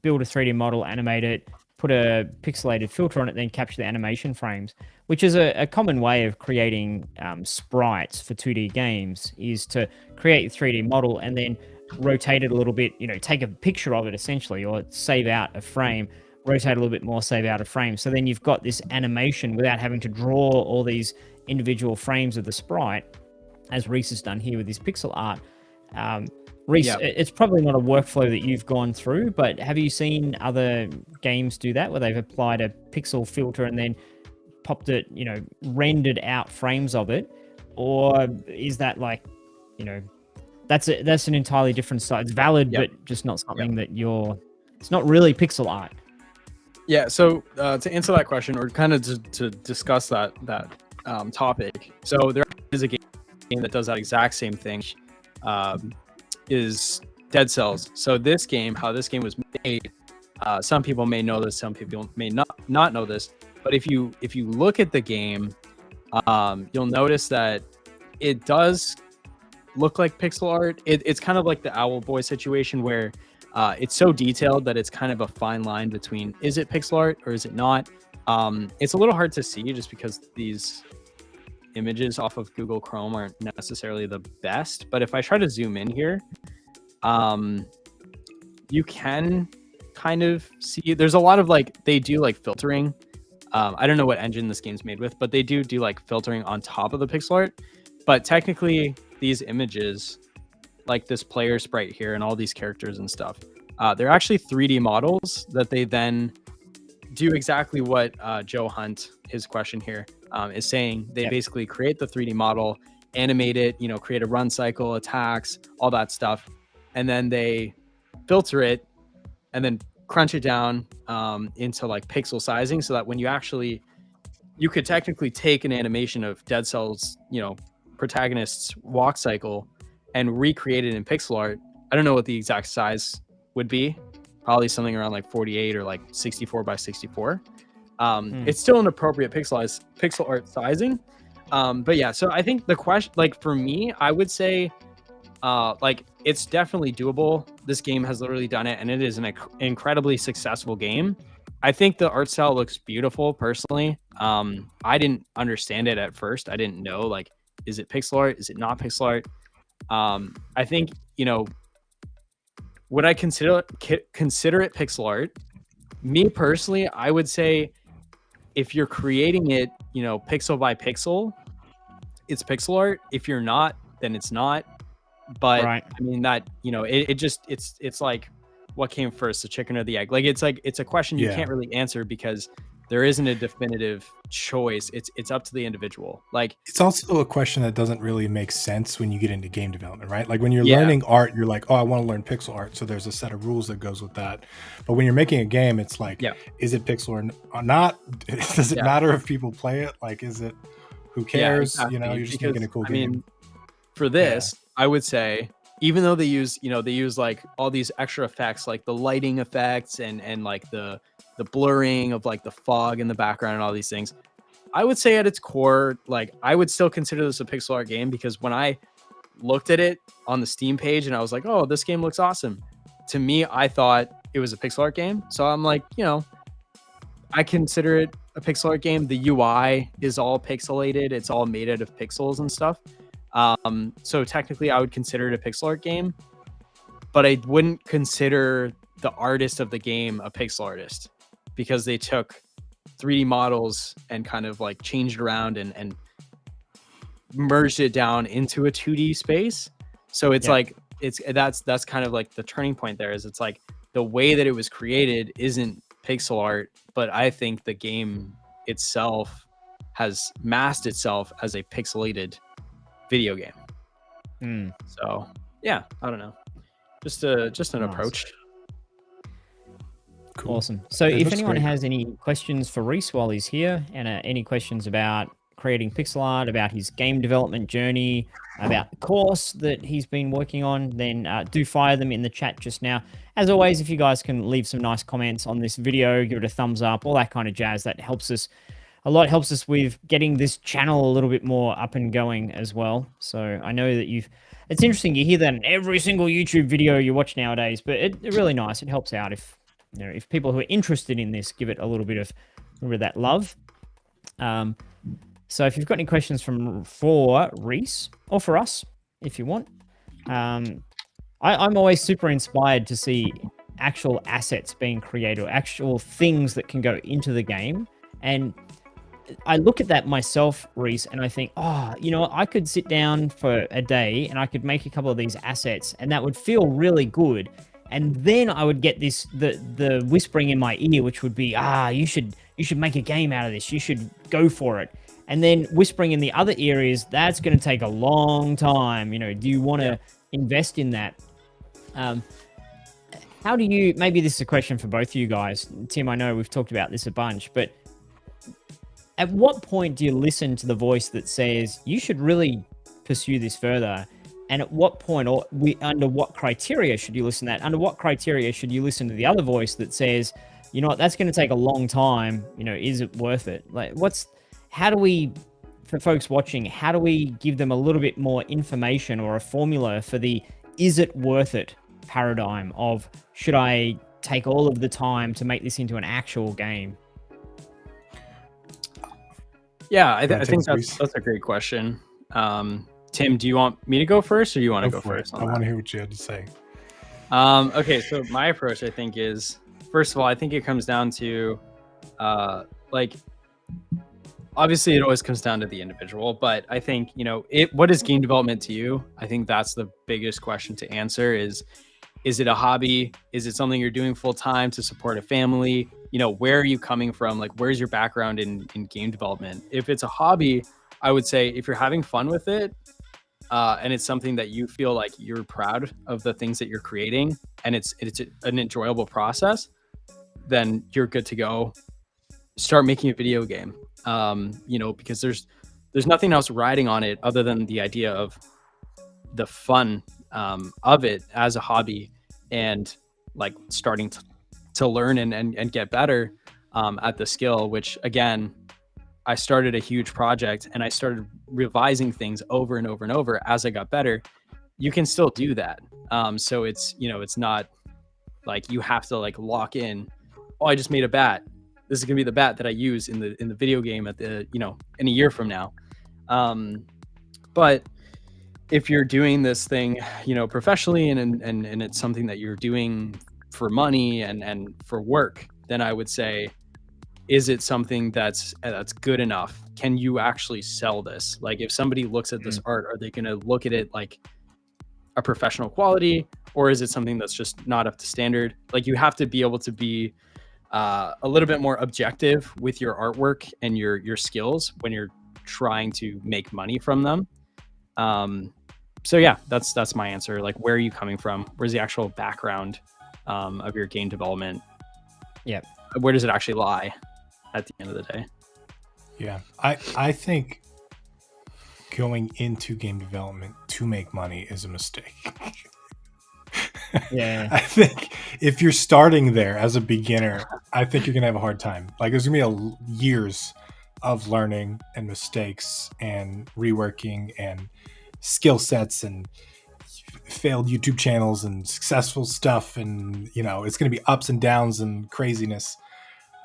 build a 3D model, animate it, put a pixelated filter on it, then capture the animation frames, which is a common way of creating sprites for 2D games, is to create a 3D model and then rotate it a little bit, take a picture of it essentially, or save out a frame, rotate a little bit more, save out a frame. So then you've got this animation without having to draw all these individual frames of the sprite, as Reece has done here with his pixel art. Reece, it's probably not a workflow that you've gone through, but have you seen other games do that, where they've applied a pixel filter and then popped it, rendered out frames of it? Or is that like, that's an entirely different style? It's valid, but just not something that it's not really pixel art. Yeah, so to answer that question, or kind of to discuss that topic, so there is a game that does that exact same thing, is Dead Cells. So this game, how this game was made, some people may know this, some people may not know this, but if you look at the game, you'll notice that it does look like pixel art. It's kind of like the Owl Boy situation, where it's so detailed that it's kind of a fine line between, is it pixel art or is it not? It's a little hard to see just because these images off of Google Chrome aren't necessarily the best. But if I try to zoom in here, you can kind of see there's a lot of they do like filtering. I don't know what engine this game's made with, but they do like filtering on top of the pixel art. But technically, these images, like this player sprite here and all these characters and stuff, they're actually 3D models that they then do exactly what Joe Hunt, his question here, is saying. They basically create the 3D model, animate it, create a run cycle, attacks, all that stuff. And then they filter it and then crunch it down into like pixel sizing, so that when you could technically take an animation of Dead Cell's, protagonist's walk cycle and recreate it in pixel art. I don't know what the exact size would be, probably something around like 48 or like 64 by 64. It's still an appropriate pixel art sizing. But yeah, so I think the question, like for me, I would say, like it's definitely doable. This game has literally done it, and it is an incredibly successful game. I think the art style looks beautiful personally. I didn't understand it at first. I didn't know, like, is it pixel art? Is it not pixel art? I think, would I consider it pixel art? Me personally, I would say if you're creating it, pixel by pixel, it's pixel art. If you're not, then it's not. But right. I mean that, it's like, what came first, the chicken or the egg? Like, it's a question you can't really answer because there isn't a definitive choice. It's up to the individual. Like, it's also a question that doesn't really make sense when you get into game development, right? Like when you're learning art, you're like, oh, I want to learn pixel art. So there's a set of rules that goes with that. But when you're making a game, it's like, is it pixel or not? Does it matter if people play it? Like, is it, who cares? Exactly. You're just making a cool game. I mean, for this, I would say, even though they use like all these extra effects, like the lighting effects and like the blurring of like the fog in the background and all these things, I would say at its core, like I would still consider this a pixel art game, because when I looked at it on the Steam page and I was like, oh, this game looks awesome. To me, I thought it was a pixel art game. So I'm like, I consider it a pixel art game. The UI is all pixelated. It's all made out of pixels and stuff. So technically I would consider it a pixel art game, but I wouldn't consider the artist of the game a pixel artist, because they took 3D models and kind of like changed around and merged it down into a 2D space. So it's like, that's kind of like the turning point there, is it's like the way that it was created isn't pixel art, but I think the game itself has masked itself as a pixelated video game. So yeah, I don't know, just an approach. Cool. Awesome. So if anyone has any questions for Reece while he's here, and any questions about creating pixel art, about his game development journey, about the course that he's been working on, then do fire them in the chat just now. As always, if you guys can leave some nice comments on this video, give it a thumbs up, all that kind of jazz, that helps us a lot, helps us with getting this channel a little bit more up and going as well. So I know that it's interesting, you hear that in every single YouTube video you watch nowadays, but it's really nice. It helps out if people who are interested in this give it a little bit of that love. So if you've got any questions for Reece, or for us, if you want, I'm always super inspired to see actual assets being created, or actual things that can go into the game. And I look at that myself, Reece, and I think, I could sit down for a day and I could make a couple of these assets, and that would feel really good. And then I would get the whispering in my ear, which would be, you should make a game out of this. You should go for it. And then whispering in the other ear is, that's going to take a long time. Do you want to invest in that? How do you, maybe this is a question for both of you guys. Tim, I know we've talked about this a bunch, but at what point do you listen to the voice that says, you should really pursue this further? And at what point, or under what criteria should you listen to that? Under what criteria should you listen to the other voice that says, you know what, that's going to take a long time. Is it worth it? Like, how do we, for folks watching, how do we give them a little bit more information or a formula for the, is it worth it paradigm of, should I take all of the time to make this into an actual game? Yeah, I think that's a great question. Tim, do you want me to go first, or do you want to go first? I want to hear what you had to say. Okay, so my approach, I think, is, first of all, I think it comes down to, obviously it always comes down to the individual, but I think, what is game development to you? I think that's the biggest question to answer is it a hobby? Is it something you're doing full time to support a family? Where are you coming from? Like, where's your background in game development? If it's a hobby, I would say if you're having fun with it, and it's something that you feel like you're proud of the things that you're creating, and it's an enjoyable process, then you're good to go. Start making a video game, because there's nothing else riding on it other than the idea of the fun of it as a hobby, and like starting to learn and get better at the skill, which again, I started a huge project and I started revising things over and over and over as I got better. You can still do that. So it's, it's not like you have to like lock in, oh, I just made a bat. This is gonna be the bat that I use in the video game at the, in a year from now. But if you're doing this thing, professionally and it's something that you're doing for money and for work, then I would say, is it something that's good enough? Can you actually sell this? Like if somebody looks at this art, are they going to look at it like a professional quality, or is it something that's just not up to standard? Like you have to be able to be a little bit more objective with your artwork and your skills when you're trying to make money from them. So yeah, that's my answer. Like, where are you coming from? Where's the actual background of your game development? Yeah. Where does it actually lie at the end of the day? Yeah, I think going into game development to make money is a mistake. Yeah. I think if you're starting there as a beginner, I think you're gonna have a hard time. Like there's gonna be years of learning and mistakes and reworking and skill sets and failed YouTube channels and successful stuff, and it's going to be ups and downs and craziness.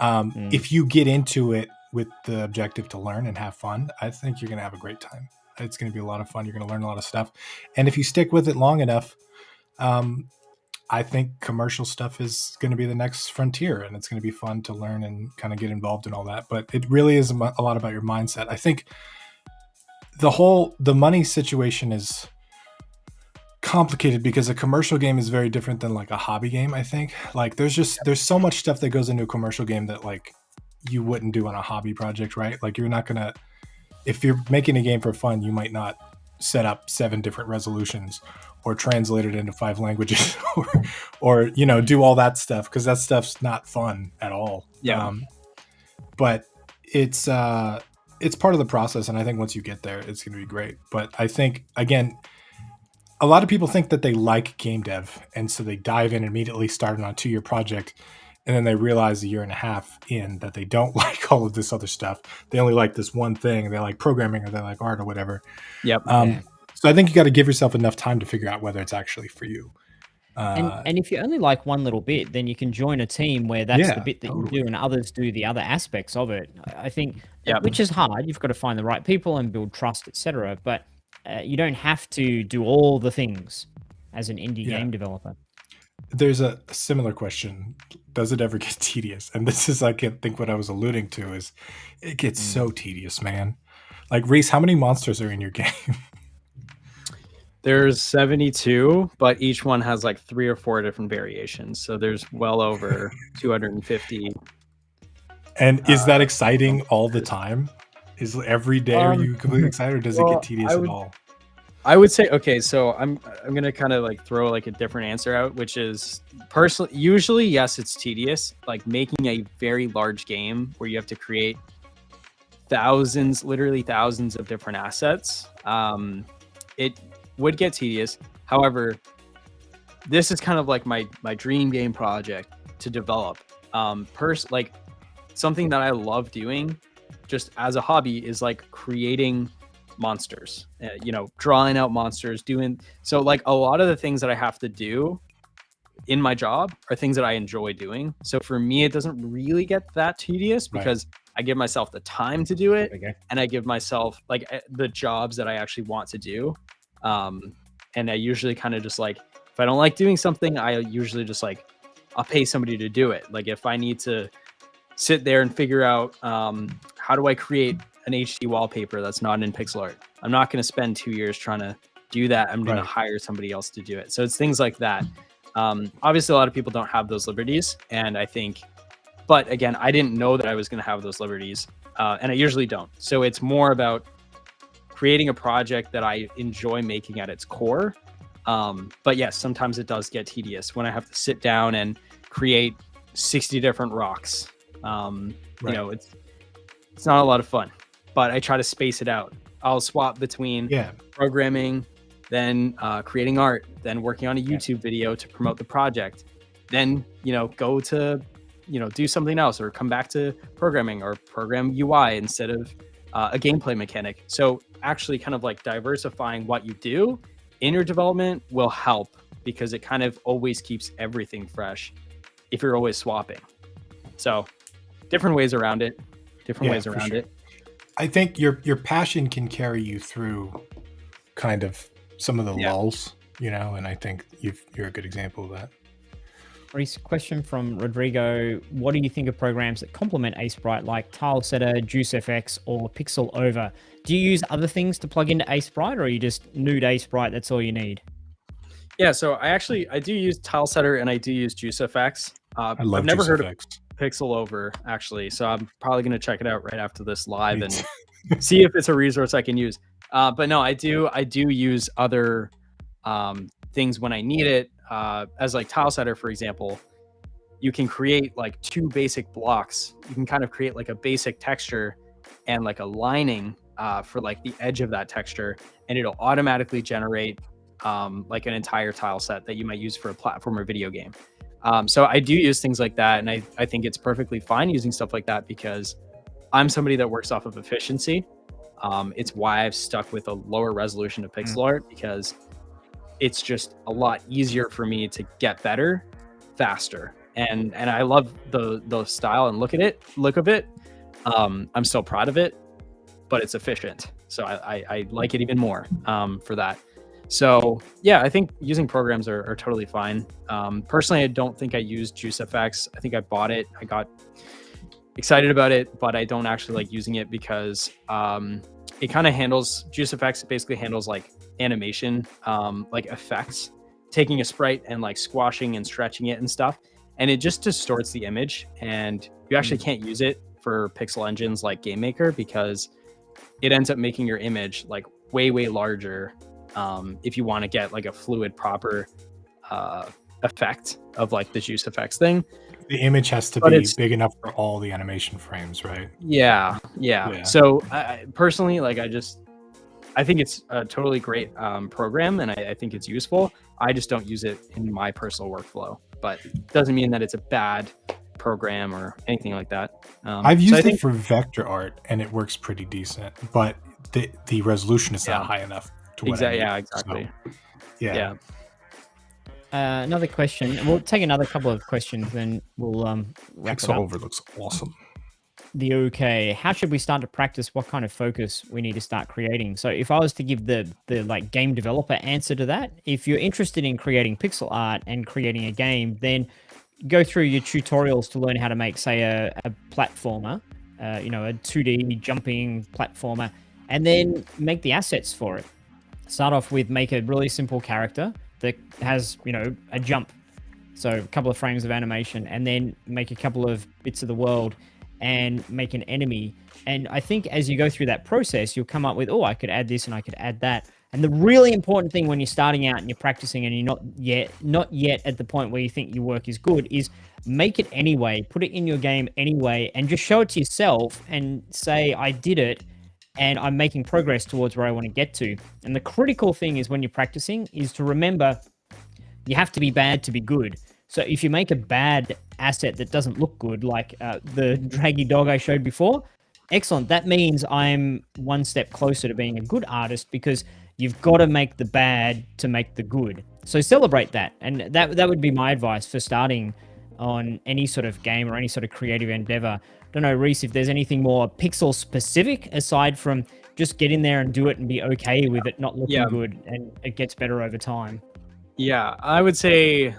If you get into it with the objective to learn and have fun, I think you're going to have a great time. It's going to be a lot of fun. You're going to learn a lot of stuff, and if you stick with it long enough, I think commercial stuff is going to be the next frontier, and it's going to be fun to learn and kind of get involved in all that. But it really is a lot about your mindset. I think the money situation is complicated because a commercial game is very different than like a hobby game. I think like there's so much stuff that goes into a commercial game that like you wouldn't do on a hobby project, right? Like you're not gonna, if you're making a game for fun, you might not set up 7 different resolutions or translate it into 5 languages or do all that stuff, because that stuff's not fun at all. But it's part of the process, and I think once you get there, it's going to be great. But I think, again, a lot of people think that they like game dev, and so they dive in and immediately start on a 2-year project, and then they realize a year and a half in that they don't like all of this other stuff. They only like this one thing. They like programming, or they like art, or whatever. Yep. So I think you got to give yourself enough time to figure out whether it's actually for you. And if you only like one little bit, then you can join a team where that's the bit that you do and others do the other aspects of it. I think, which is hard. You've got to find the right people and build trust, etc. But you don't have to do all the things as an indie game developer. There's a similar question. Does it ever get tedious? And this is, I think what I was alluding to is it gets so tedious, man. Like, Reece, how many monsters are in your game? There's 72, but each one has like 3 or 4 different variations. So there's well over 250. And is that exciting all the time? Is every day are you completely excited, or does it get tedious at all? I would say, okay, so I'm gonna kind of like throw like a different answer out, which is personally, usually yes, it's tedious. Like making a very large game where you have to create literally thousands of different assets. It would get tedious. However, this is kind of like my dream game project to develop. Like something that I love doing just as a hobby is like creating monsters, drawing out monsters, so like a lot of the things that I have to do in my job are things that I enjoy doing. So for me, it doesn't really get that tedious because I give myself the time to do it, and I give myself like the jobs that I actually want to do. And I usually kind of just like, if I don't like doing something, I usually just like, I'll pay somebody to do it. Like if I need to sit there and figure out how do I create an HD wallpaper that's not in pixel art, I'm not going to spend 2 years trying to do that. I'm going to hire somebody else to do it. So it's things like that. Obviously, a lot of people don't have those liberties, and I think, but again, I didn't know that I was going to have those liberties, and I usually don't. So it's more about creating a project that I enjoy making at its core. But yes, sometimes it does get tedious when I have to sit down and create 60 different rocks. You know, it's not a lot of fun, but I try to space it out. I'll swap between programming, then creating art, then working on a YouTube video to promote the project, then, you know, go to, you know, do something else, or come back to programming or program UI instead of a gameplay mechanic. So actually kind of like diversifying what you do in your development will help, because it kind of always keeps everything fresh if you're always swapping. So different ways around it. I think your passion can carry you through kind of some of the lulls, you know, and I think you're a good example of that. Reece, question from Rodrigo. What do you think of programs that complement Sprite like Tilesetter, JuiceFX, or Pixel Over? Do you use other things to plug into Sprite, or are you just nude Sprite, that's all you need? Yeah, so I do use Tilesetter and I do use JuiceFX. I love I've never heard of JuiceFX. Pixel Over, actually, so I'm probably going to check it out right after this live and see if it's a resource I can use. But no, I do use other things when I need it. As like Tilesetter, for example, you can create like 2 basic blocks. You can kind of create like a basic texture and like a lining for like the edge of that texture, and it'll automatically generate like an entire tile set that you might use for a platform or video game. So I do use things like that, and I think it's perfectly fine using stuff like that, because I'm somebody that works off of efficiency. It's why I've stuck with a lower resolution of pixel art, because it's just a lot easier for me to get better faster. And I love the style and look of it. I'm still proud of it, but it's efficient. So I like it even more for that. So yeah, I think using programs are totally fine. Personally, I don't think I use JuiceFX. I think I bought it. I got excited about it, but I don't actually like using it, because it kind of handles, JuiceFX basically handles like animation, like effects, taking a sprite and like squashing and stretching it and stuff. And it just distorts the image, and you actually can't use it for pixel engines like GameMaker, because it ends up making your image like way larger if you want to get like a fluid proper effect of like the JuiceFX thing. The image has to be big enough for all the animation frames, right? Yeah. So I personally, like, I think it's a totally great program, and I think it's useful. I just don't use it in my personal workflow, but it doesn't mean that it's a bad program or anything like that. I've used it for vector art, and it works pretty decent, but the resolution is not high enough to what I need. Yeah, exactly. So, yeah. Another question. We'll take another couple of questions, then we'll wrap it Pixel up. Over looks awesome. How should we start to practice what kind of focus we need to start creating? So if I was to give the like game developer answer to that, if you're interested in creating pixel art and creating a game, then go through your tutorials to learn how to make, say, a platformer, you know, a 2D jumping platformer, and then make the assets for it. Start off with make a really simple character that has, you know, a jump, so a couple of frames of animation, and then make a couple of bits of the world and make an enemy. And I think as you go through that process, you'll come up with, oh, I could add this and I could add that. And the really important thing when you're starting out and you're practicing and you're not yet at the point where you think your work is good, is make it anyway, put it in your game anyway, and just show it to yourself and say, I did it, and I'm making progress towards where I want to get to. And the critical thing is when you're practicing is to remember you have to be bad to be good. So if you make a bad asset that doesn't look good, like the draggy dog I showed before, excellent. That means I'm one step closer to being a good artist, because you've got to make the bad to make the good. So celebrate that. And that would be my advice for starting on any sort of game or any sort of creative endeavor. Don't know, Reece, if there's anything more pixel specific aside from just get in there and do it and be okay with it not looking good, and it gets better over time. Yeah, I would say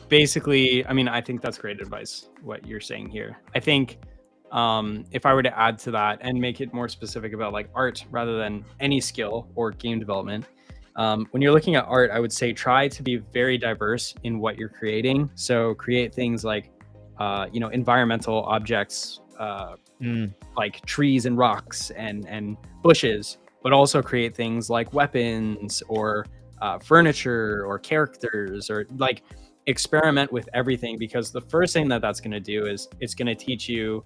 basically, I mean, I think that's great advice, what you're saying here. I think if I were to add to that and make it more specific about like art rather than any skill or game development, when you're looking at art, I would say try to be very diverse in what you're creating. So create things like you know, environmental objects, like trees and rocks and bushes, but also create things like weapons or furniture or characters, or like experiment with everything, because the first thing that that's going to do is it's going to teach you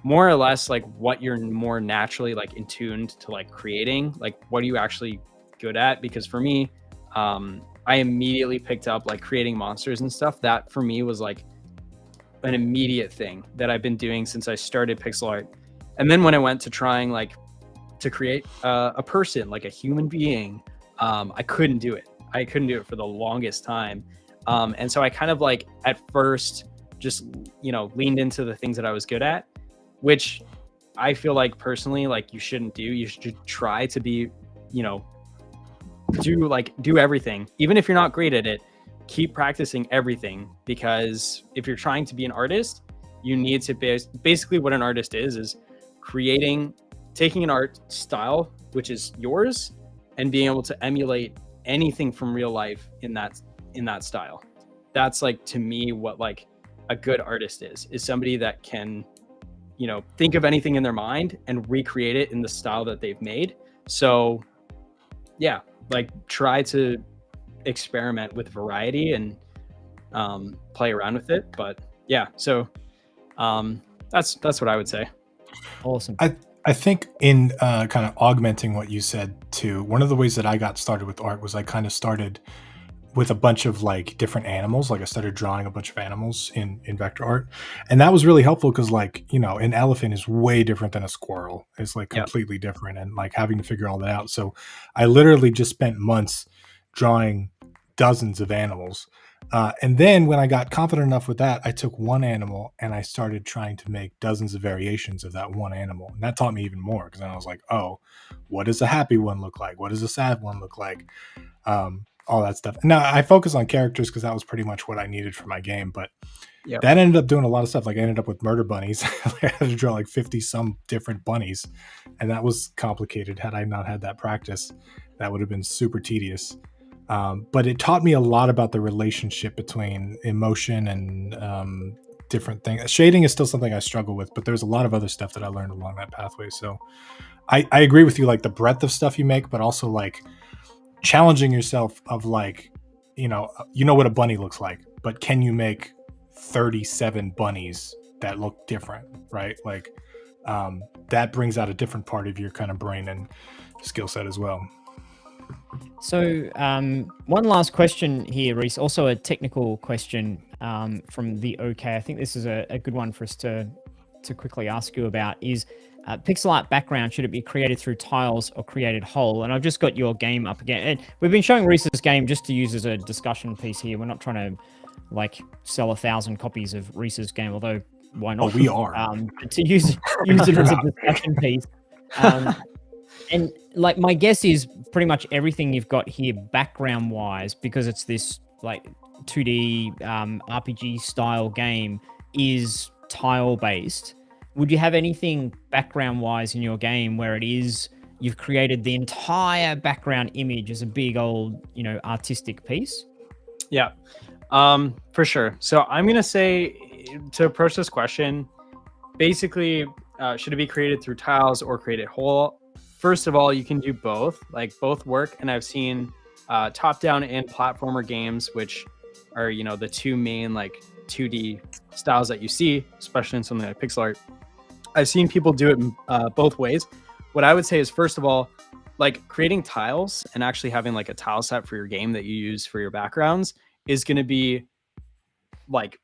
more or less like what you're more naturally like in tuned to like creating, like what are you actually good at. Because for me, I immediately picked up like creating monsters and stuff. That for me was like an immediate thing that I've been doing since I started pixel art. And then when I went to trying like to create a person, like a human being, I couldn't do it. I couldn't do it for the longest time. And so I kind of like at first just, you know, leaned into the things that I was good at, which I feel like personally, like you shouldn't do. You should try to be, you know, do everything. Even if you're not great at it, keep practicing everything, because if you're trying to be an artist, you need to basically what an artist is taking an art style, which is yours, and being able to emulate anything from real life in that style. That's like, to me, what like a good artist is somebody that can, you know, think of anything in their mind and recreate it in the style that they've made. So yeah, like try to experiment with variety and play around with it. But yeah, so that's what I would say. Awesome. I think in kind of augmenting what you said too, one of the ways that I got started with art was I kind of started with a bunch of like different animals. Like I started drawing a bunch of animals in vector art, and that was really helpful because, like, you know, an elephant is way different than a squirrel. It's like completely different, and like having to figure all that out. So I literally just spent months drawing dozens of animals. And then when I got confident enough with that, I took one animal and I started trying to make dozens of variations of that one animal. And that taught me even more, because then I was like, oh, what does a happy one look like? What does a sad one look like? All that stuff. Now I focus on characters because that was pretty much what I needed for my game. But that ended up doing a lot of stuff. Like I ended up with murder bunnies. I had to draw like 50 some different bunnies. And that was complicated. Had I not had that practice, that would have been super tedious. But it taught me a lot about the relationship between emotion and different things. Shading is still something I struggle with, but there's a lot of other stuff that I learned along that pathway. So I agree with you, like the breadth of stuff you make, but also like challenging yourself of like, you know what a bunny looks like, but can you make 37 bunnies that look different, right? Like that brings out a different part of your kind of brain and skill set as well. So one last question here, Reece, also a technical question from the OK. I think this is a good one for us to quickly ask you about is pixel art background, should it be created through tiles or created whole? And I've just got your game up again. And we've been showing Reece's game just to use as a discussion piece here. We're not trying to like sell 1,000 copies of Reece's game, although why not? Oh, we are. To use it as a discussion piece. And like my guess is pretty much everything you've got here background wise, because it's this like 2D RPG style game, is tile based. Would you have anything background wise in your game where it is you've created the entire background image as a big old, you know, artistic piece? Yeah, for sure. So I'm going to say, to approach this question, basically, should it be created through tiles or created whole? First of all, you can do both. Like both work, and I've seen top-down and platformer games, which are, you know, the two main like 2D styles that you see, especially in something like pixel art. I've seen people do it both ways. What I would say is, first of all, like creating tiles and actually having like a tile set for your game that you use for your backgrounds is going to be, like,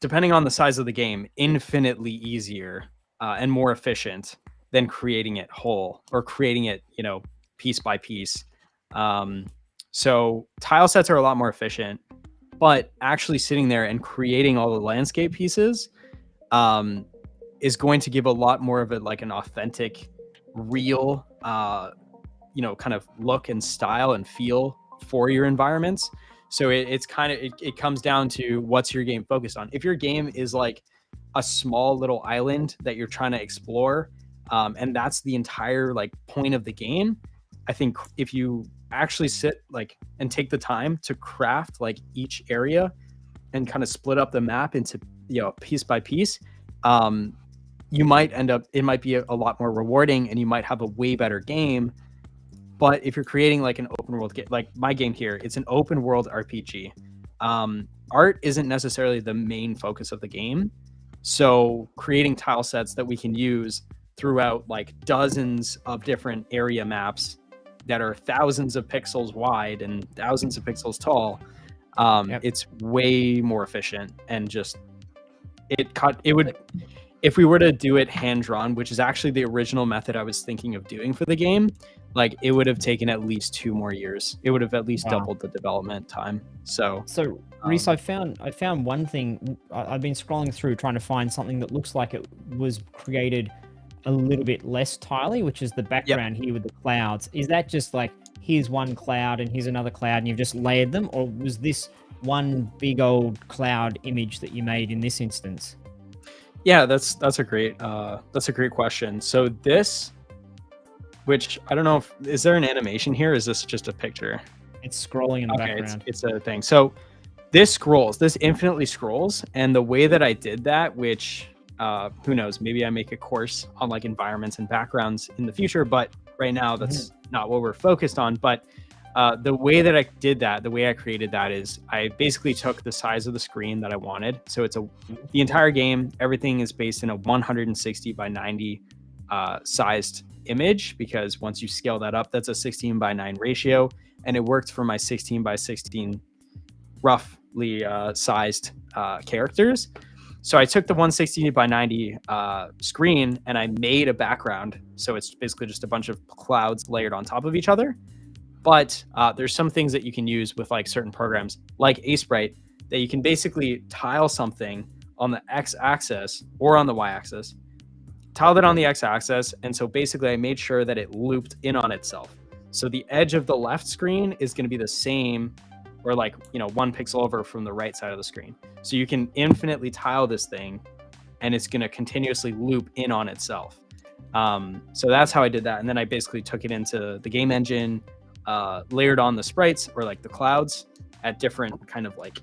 depending on the size of the game, infinitely easier and more efficient than creating it whole or creating it, you know, piece by piece. So tile sets are a lot more efficient, but actually sitting there and creating all the landscape pieces is going to give a lot more of it like an authentic, real, you know, kind of look and style and feel for your environments. So it's kind of, it comes down to what's your game focused on. If your game is like a small little island that you're trying to explore, and that's the entire like point of the game, I think if you actually sit like and take the time to craft like each you kind of split up the map into, you know, piece by piece, you might end up, it might be a lot more rewarding and you might have a way better game. But if you're creating like an open world game, like my game here, it's an open world RPG. Art isn't necessarily the main focus of the game. So creating tile sets that we can use throughout like dozens of different area maps that are thousands of pixels wide and thousands of pixels tall, it's way more efficient. And just it would, if we were to do it hand drawn, which is actually the original method I was thinking of doing for the game, like it would have taken at least 2 more years. It would have at least doubled the development time. So Reece, I found one thing. I've been scrolling through trying to find something that looks like it was created a little bit less tiley, which is the background here with the clouds. Is that just like, here's one cloud and here's another cloud and you've just layered them? Or was this one big old cloud image that you made in this instance? Yeah, that's a great question. So this, which I don't know if, is there an animation here? Is this just a picture? It's scrolling in the background. It's a thing. So this infinitely scrolls. And the way that I did that, which who knows, maybe I make a course on like environments and backgrounds in the future, but right now that's not what we're focused on. But the way that I did that, the way I created that is I basically took the size of the screen that I wanted. So it's the entire game, everything is based in a 160 by 90 sized image, because once you scale that up, that's a 16 by 9 ratio. And it worked for my 16 by 16 roughly sized characters. So I took the 160 by 90 screen and I made a background. So it's basically just a bunch of clouds layered on top of each other. But there's some things that you can use with like certain programs like Sprite that you can basically tile something on the x-axis or on the y-axis, tile that on the x-axis. And so basically I made sure that it looped in on itself. So the edge of the left screen is going to be the same, or like, 1 pixel over from the right side of the screen. So you can infinitely tile this thing and it's going to continuously loop in on itself. So that's how I did that. And then I basically took it into the game engine, layered on the sprites or like the clouds at different kind of like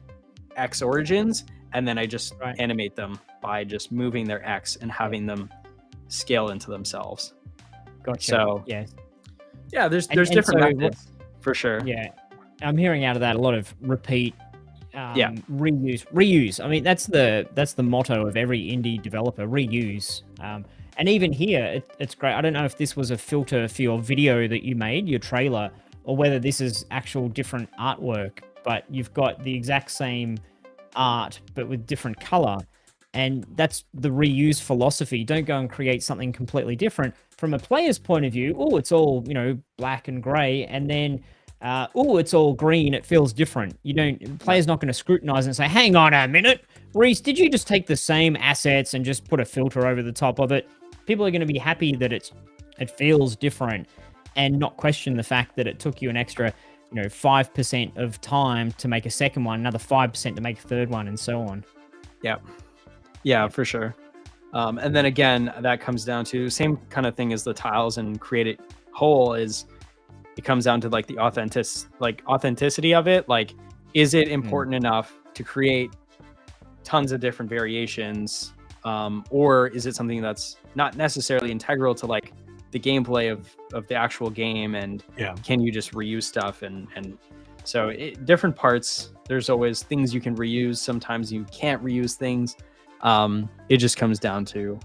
X origins. And then I just animate them by just moving their X and having them scale into themselves. Gotcha. So yeah, there's different methods for sure. Yeah. I'm hearing out of that a lot of repeat, reuse. I mean, that's the motto of every indie developer, reuse. And even here, it's great. I don't know if this was a filter for your video that you made, your trailer, or whether this is actual different artwork, but you've got the exact same art, but with different color. And that's the reuse philosophy. Don't go and create something completely different. From a player's point of view, it's all, black and gray. And then, it's all green. It feels different. Player's not going to scrutinize and say, hang on a minute, Reece, did you just take the same assets and just put a filter over the top of it? People are going to be happy that it feels different and not question the fact that it took you an extra, 5% of time to make a second one, another 5% to make a third one, and so on. Yeah, for sure. And then again, that comes down to same kind of thing as the tiles and create it whole. Is it comes down to like the authenticity of it. Like, is it important enough to create tons of different variations, or is it something that's not necessarily integral to like the gameplay of the actual game? And can you just reuse stuff? And so different parts, there's always things you can reuse. Sometimes you can't reuse things. It just comes down to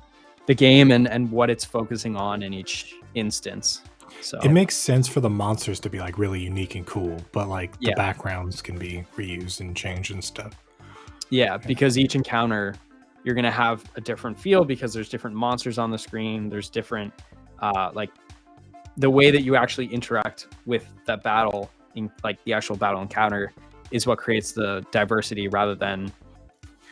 the game and what it's focusing on in each instance. So it makes sense for the monsters to be like really unique and cool, but like the backgrounds can be reused and changed and stuff. Yeah, because each encounter, you're going to have a different feel because there's different monsters on the screen. There's different, like the way that you actually interact with that battle, in like the actual battle encounter, is what creates the diversity rather than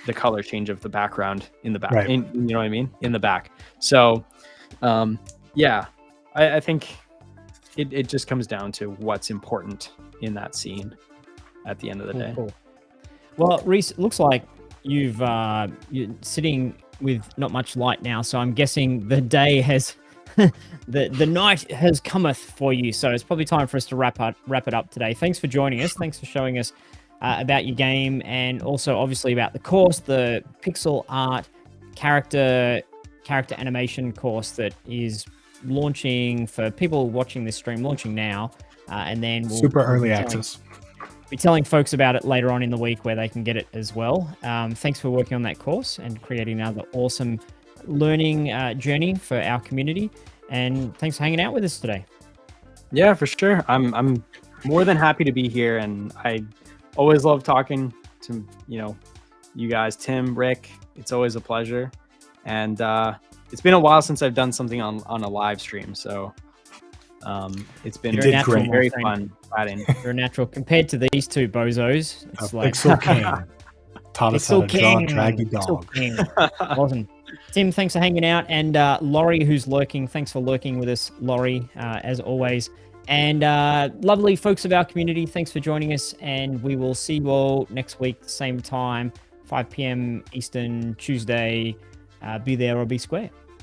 the color change of the background in the back. Right. You know what I mean? In the back. So, I think it just comes down to what's important in that scene at the end of the day. Cool. Well, Reece, it looks like you're sitting with not much light now, so I'm guessing the day has the night has cometh for you. So it's probably time for us to wrap it up today. Thanks for joining us. Thanks for showing us about your game, and also obviously about the course, the pixel art character character animation course that is launching for people watching this stream, launching now, and then we'll Super early be access. be telling folks about it later on in the week where they can get it as well. Thanks for working on that course and creating another awesome learning journey for our community. And thanks for hanging out with us today. Yeah, for sure. I'm more than happy to be here, and I always love talking to you guys, Tim, Rick. It's always a pleasure, and it's been a while since I've done something on a live stream, so it's been very fun chatting. You're a natural compared to these two bozos. It's like Pixel King taught us how to draw a draggy dog. Awesome. Tim, thanks for hanging out, and Laurie, who's lurking, thanks for lurking with us, Laurie, as always. And lovely folks of our community, thanks for joining us, and we will see you all next week, same time, 5 p.m. Eastern, Tuesday. Be there or be square.